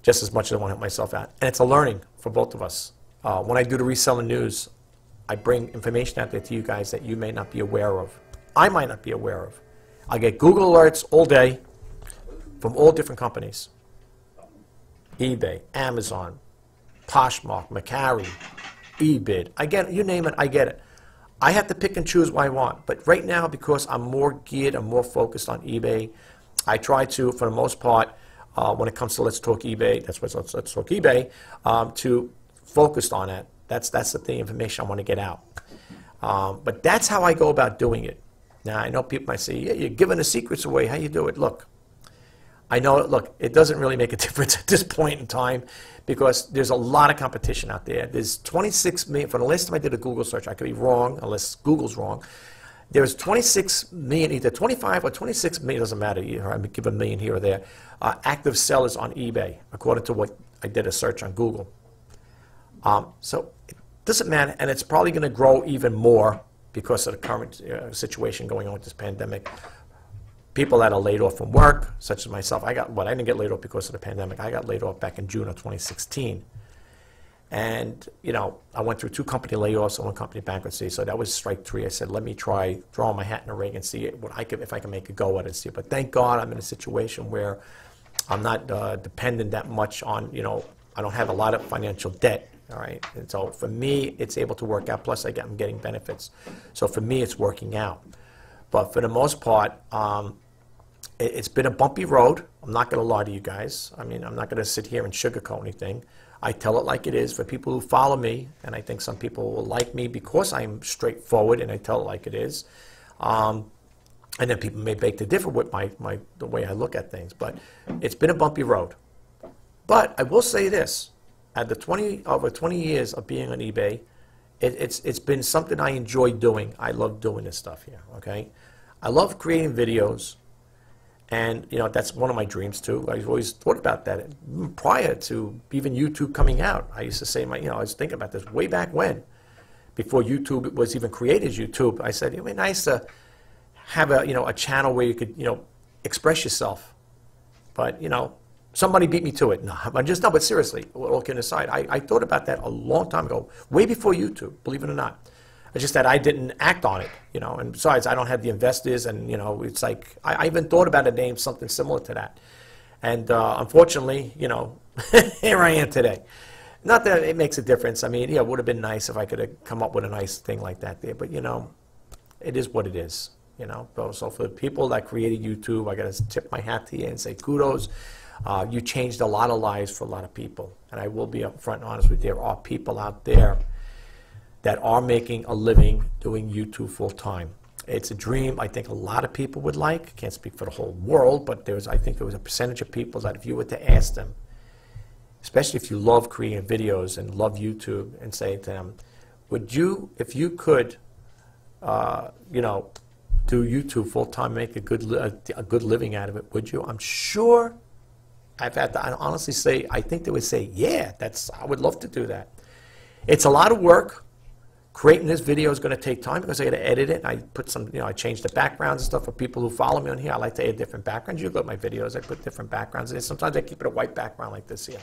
just as much as I want to help myself out. And it's a learning for both of us. When I do the reselling news, I bring information out there to you guys that you may not be aware of. I might not be aware of. I get Google alerts all day from all different companies. eBay, Amazon, Poshmark, Macari, eBid. I get it. You name it, I get it. I have to pick and choose what I want. But right now, because I'm more geared, I'm more focused on eBay, I try to, for the most part, when it comes to Let's Talk eBay, that's what Let's Talk eBay, to focus on it. That's the information I want to get out. But that's how I go about doing it. Now, I know people might say, yeah, you're giving the secrets away. How you do it? Look, I know, look, it doesn't really make a difference at this point in time because there's a lot of competition out there. There's 26 million, from the last time I did a Google search, I could be wrong unless Google's wrong. There's 26 million, either 25 or 26 million, doesn't matter, I give a million here or there, active sellers on eBay, according to what I did a search on Google. So it doesn't matter, and it's probably going to grow even more because of the current situation going on with this pandemic. People that are laid off from work, such as myself, I didn't get laid off because of the pandemic. I got laid off back in June of 2016. And, you know, I went through 2 company layoffs and 1 company bankruptcy, so that was strike 3. I said, let me try throwing my hat in the ring and see what I could, if I can make a go at it. See, but thank God I'm in a situation where I'm not dependent that much on, you know, I don't have a lot of financial debt. All right, and so for me, it's able to work out. Plus, I'm getting benefits. So for me, it's working out. But for the most part, it's been a bumpy road. I'm not going to lie to you guys. I mean, I'm not going to sit here and sugarcoat anything. I tell it like it is for people who follow me, and I think some people will like me because I'm straightforward and I tell it like it is. And then people may beg to differ with the way I look at things. But it's been a bumpy road. But I will say this. At the over 20 years of being on eBay, it's been something I enjoy doing. I love doing this stuff here, okay? I love creating videos, and, you know, that's one of my dreams, too. I've always thought about that. Prior to even YouTube coming out, I used to say, you know, I was thinking about this way back when, before YouTube was even created as YouTube. I said, it would be nice to have a channel where you could, you know, express yourself. But, you know, somebody beat me to it. No, but seriously, all kidding aside, I thought about that a long time ago, way before YouTube, believe it or not. It's just that I didn't act on it, you know, and besides, I don't have the investors, and, you know, it's like, I even thought about a name, something similar to that. And unfortunately, you know, here I am today. Not that it makes a difference. I mean, yeah, it would have been nice if I could have come up with a nice thing like that there, but, you know, it is what it is, you know. So for the people that created YouTube, I got to tip my hat to you and say kudos. You changed a lot of lives for a lot of people. And I will be upfront and honest with you, there are people out there that are making a living doing YouTube full time. It's a dream I think a lot of people would like. Can't speak for the whole world, but I think there was a percentage of people that if you were to ask them, especially if you love creating videos and love YouTube, and say to them, would you, if you could, you know, do YouTube full time, make a good living out of it, would you? I'm sure. I've had to honestly say, I think they would say, yeah, I would love to do that. It's a lot of work. Creating this video is going to take time because I got to edit it. I put some, you know, I changed the backgrounds and stuff for people who follow me on here. I like to add different backgrounds. You look at my videos, I put different backgrounds in it. Sometimes I keep it a white background like this here.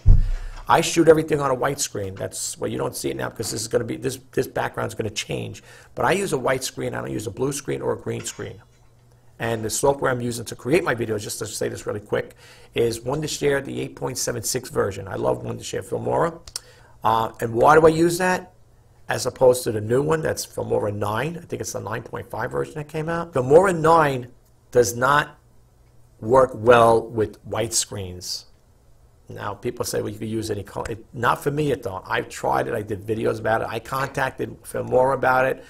I shoot everything on a white screen. That's where you don't see it now because this is going to be, this background is going to change. But I use a white screen. I don't use a blue screen or a green screen. And the software I'm using to create my videos, just to say this really quick, is Wondershare, the 8.76 version. I love Wondershare Filmora. And why do I use that? As opposed to the new one, that's Filmora 9. I think it's the 9.5 version that came out. Filmora 9 does not work well with white screens. Now, people say, well, you could use any color. Not for me, it don't. I've tried it. I did videos about it. I contacted Filmora about it.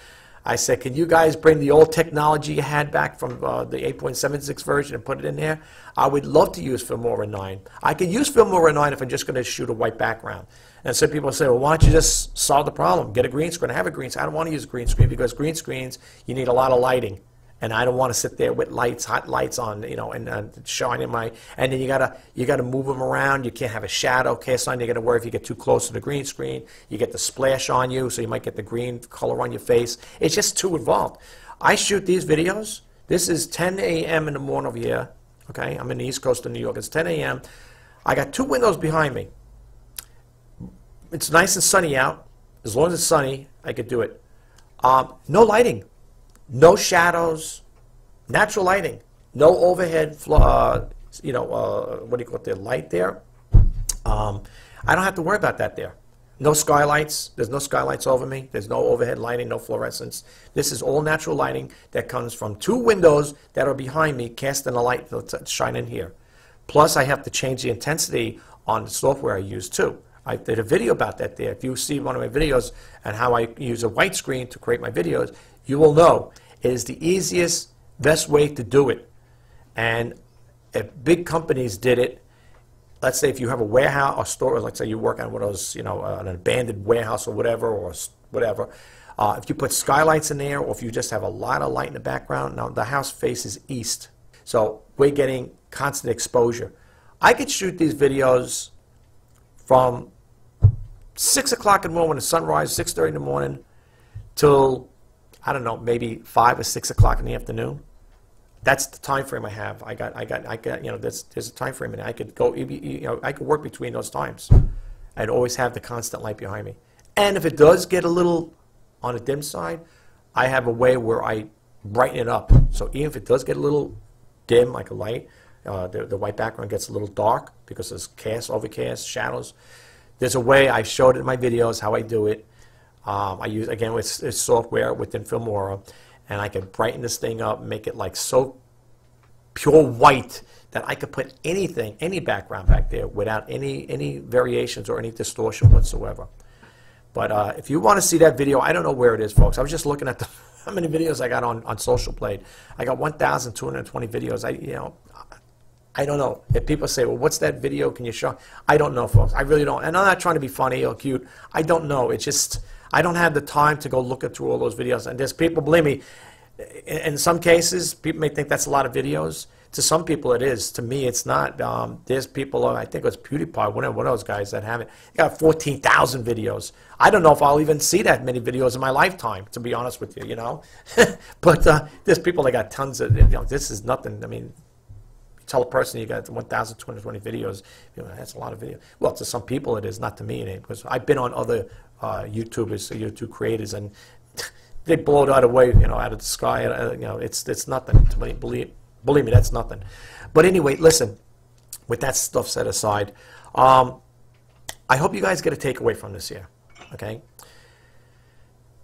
I said, can you guys bring the old technology you had back from the 8.76 version and put it in there? I would love to use Filmora 9. I can use Filmora 9 if I'm just going to shoot a white background. And some people say, well, why don't you just solve the problem? Get a green screen. I have a green screen. I don't want to use a green screen because green screens, you need a lot of lighting. And I don't want to sit there with lights, hot lights on, you know, and shining my. And then you gotta move them around. You can't have a shadow cast on. You gotta worry if you get too close to the green screen. You get the splash on you, so you might get the green color on your face. It's just too involved. I shoot these videos. This is 10 a.m. in the morning over here. Okay, I'm in the East Coast of New York. It's 10 a.m. I got 2 windows behind me. It's nice and sunny out. As long as it's sunny, I could do it. No lighting. No shadows, natural lighting, no overhead, what do you call it, the light there. I don't have to worry about that there. No skylights. There's no skylights over me. There's no overhead lighting, no fluorescence. This is all natural lighting that comes from 2 windows that are behind me, casting a light that's shining here. Plus, I have to change the intensity on the software I use too. I did a video about that there. If you see one of my videos and how I use a white screen to create my videos, you will know it is the easiest, best way to do it. And if big companies did it, let's say if you have a warehouse or store, or let's say you work on one of those, an abandoned warehouse or whatever, if you put skylights in there, or if you just have a lot of light in the background, now the house faces east. So we're getting constant exposure. I could shoot these videos from 6 o'clock in the morning when the sun rises, 6:30 in the morning, till, I don't know, maybe 5 or 6 o'clock in the afternoon. That's the time frame I have. I got, there's a time frame, and I could go, I could work between those times, and always have the constant light behind me. And if it does get a little on the dim side, I have a way where I brighten it up. So even if it does get a little dim, like a light, the white background gets a little dark because there's cast, overcast, shadows. There's a way, I showed it in my videos how I do it. I use, again, with software within Filmora, and I can brighten this thing up, make it like so pure white that I could put anything, any background back there without any variations or any distortion whatsoever. But if you want to see that video, I don't know where it is, folks. I was just looking at how many videos I got on Social Blade. I got 1,220 videos. I don't know. If people say, well, what's that video? Can you show? I don't know, folks. I really don't. And I'm not trying to be funny or cute. I don't know. It's just, I don't have the time to go looking through all those videos. And there's people, believe me, in some cases, people may think that's a lot of videos. To some people it is. To me, it's not. There's people, I think it was PewDiePie, one of those guys that have it. They got 14,000 videos. I don't know if I'll even see that many videos in my lifetime, to be honest with you, But there's people that got tons of, this is nothing. I mean, tell a person you got 1,220 videos, that's a lot of videos. Well, to some people it is, not to me, because I've been on other YouTubers, YouTube creators, and they blow it out of out of the sky. It's nothing. To me, believe me, that's nothing. But anyway, listen. With that stuff set aside, I hope you guys get a takeaway from this here. Okay.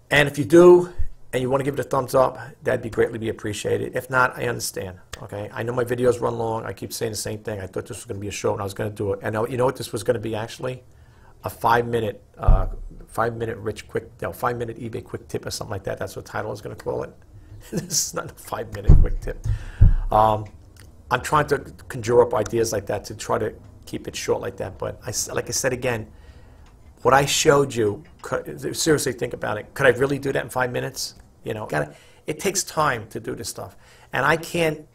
And if you do, and you want to give it a thumbs up, that'd be greatly appreciated. If not, I understand. Okay, I know my videos run long. I keep saying the same thing. I thought this was going to be a show, and I was going to do it. And you know what this was going to be actually? A 5-minute, 5-minute eBay quick tip or something like that. That's what the title is going to call it. This is not a 5-minute quick tip. I'm trying to conjure up ideas like that to try to keep it short like that. But like I said again, what I showed you, seriously think about it. Could I really do that in 5 minutes? It takes time to do this stuff. And I can't,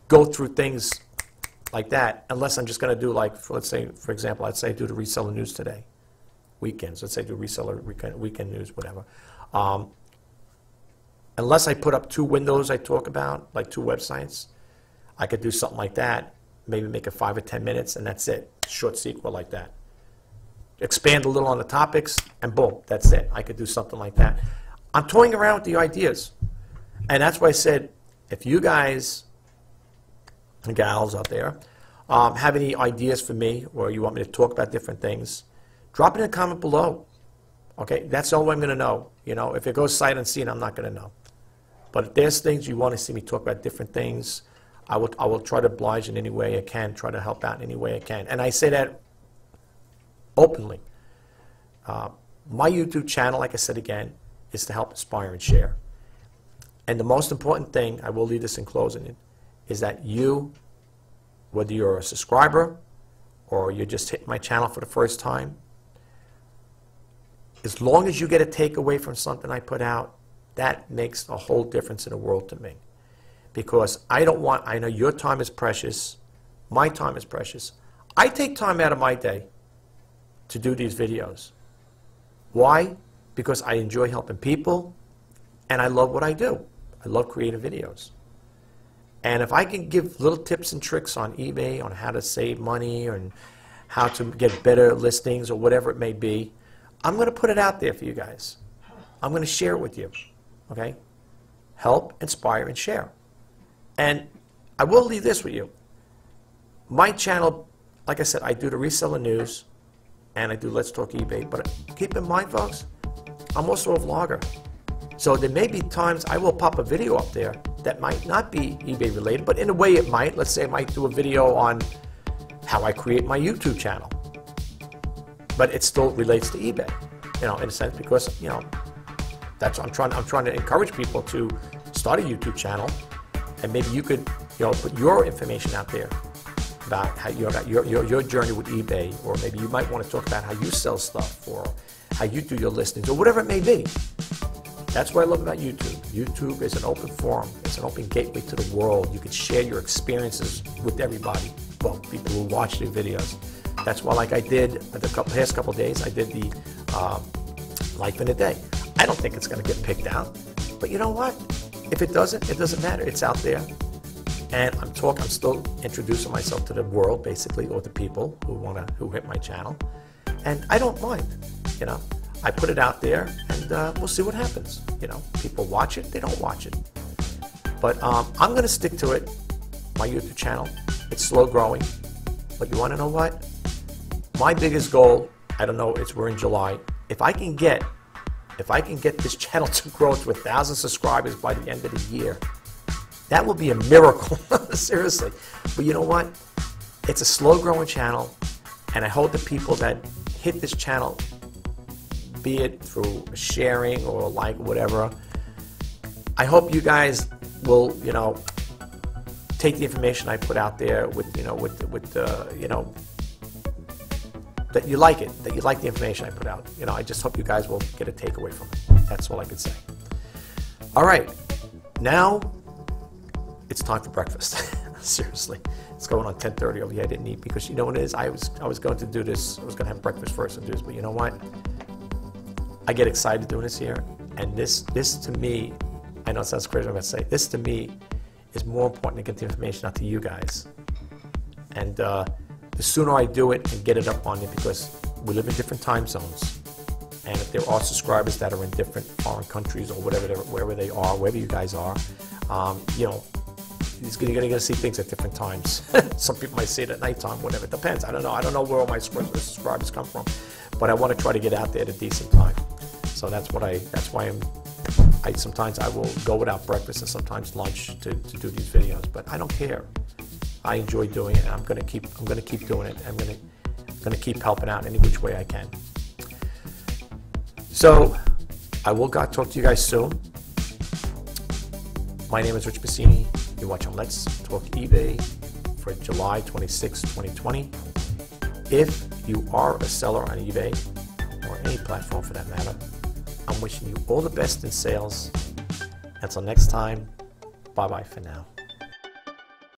go through things like that unless I'm just going to do, like, let's say, for example, I'd say do the reseller news today, weekends. Let's say do reseller weekend news, whatever. Unless I put up 2 windows I talk about, like 2 websites, I could do something like that, maybe make it 5 or 10 minutes, and that's it. Short sequel like that. Expand a little on the topics, and boom, that's it. I could do something like that. I'm toying around with the ideas. And that's why I said, if you guys and gals out there have any ideas for me, or you want me to talk about different things, drop it in a comment below. Okay, that's the only way I'm going to know. If it goes sight unseen, I'm not going to know. But if there's things you want to see me talk about, different things, I will try to oblige in any way I can, try to help out in any way I can. And I say that openly. My YouTube channel, like I said again, is to help inspire and share. And the most important thing, I will leave this in closing, is that you, whether you're a subscriber or you're just hitting my channel for the first time, as long as you get a takeaway from something I put out, that makes a whole difference in the world to me. Because I know your time is precious, my time is precious. I take time out of my day to do these videos. Why? Because I enjoy helping people and I love what I do. I love creating videos. And if I can give little tips and tricks on eBay on how to save money and how to get better listings or whatever it may be, I'm going to put it out there for you guys. I'm going to share it with you. Okay? Help, inspire, and share. And I will leave this with you. My channel, like I said, I do the reseller news and I do Let's Talk eBay. But keep in mind, folks, I'm also a vlogger. So there may be times I will pop a video up there that might not be eBay related, but in a way it might. Let's say I might do a video on how I create my YouTube channel. But it still relates to eBay, you know, in a sense, because, you know, that's what I'm trying to encourage people to start a YouTube channel, and maybe you could, you know, put your information out there about how you got your journey with eBay, or maybe you might want to talk about how you sell stuff or how you do your listings or whatever it may be. That's what I love about YouTube. YouTube is an open forum. It's an open gateway to the world. You can share your experiences with everybody, well, people who watch the videos. That's why, like I did the past couple of days, I did the Life in a Day. I don't think it's going to get picked out, but you know what? If it doesn't matter. It's out there, and I'm still introducing myself to the world, basically, or the people who hit my channel, and I don't mind. You know, I put it out there, and we'll see what happens. You know, people watch it, they don't watch it, but I'm going to stick to it. My YouTube channel, it's slow growing, but you want to know what? My biggest goal, I don't know, we're in July. If I can get this channel to grow to 1,000 subscribers by the end of the year, that will be a miracle, seriously. But you know what? It's a slow growing channel, and I hope the people that hit this channel, be it through sharing or like whatever, I hope you guys will, you know, take the information I put out there with, you know, that you like it, that you like the information I put out. You know, I just hope you guys will get a takeaway from it. That's all I can say. All right, now it's time for breakfast. Seriously, it's going on 10:30 over here. I didn't eat because you know what it is. I was going to do this. I was going to have breakfast first and do this, but you know what? I get excited doing this here, and this to me, I know it sounds crazy what I'm going to say. This to me is more important to get the information out to you guys, and the sooner I do it and get it up on you, because we live in different time zones, and if there are subscribers that are in different foreign countries or wherever they are, wherever you guys are, you know, you're going to see things at different times. Some people might see it at nighttime, whatever. It depends. I don't know where all my subscribers come from, but I want to try to get out there at a decent time. So that's why sometimes I will go without breakfast and sometimes lunch to do these videos, but I don't care. I enjoy doing it, and I'm going to keep doing it. I'm going to keep helping out any which way I can. So I will talk to you guys soon. My name is Rich Pasini. You're watching Let's Talk eBay for July 26, 2020. If you are a seller on eBay, or any platform for that matter, I'm wishing you all the best in sales. Until next time, bye-bye for now.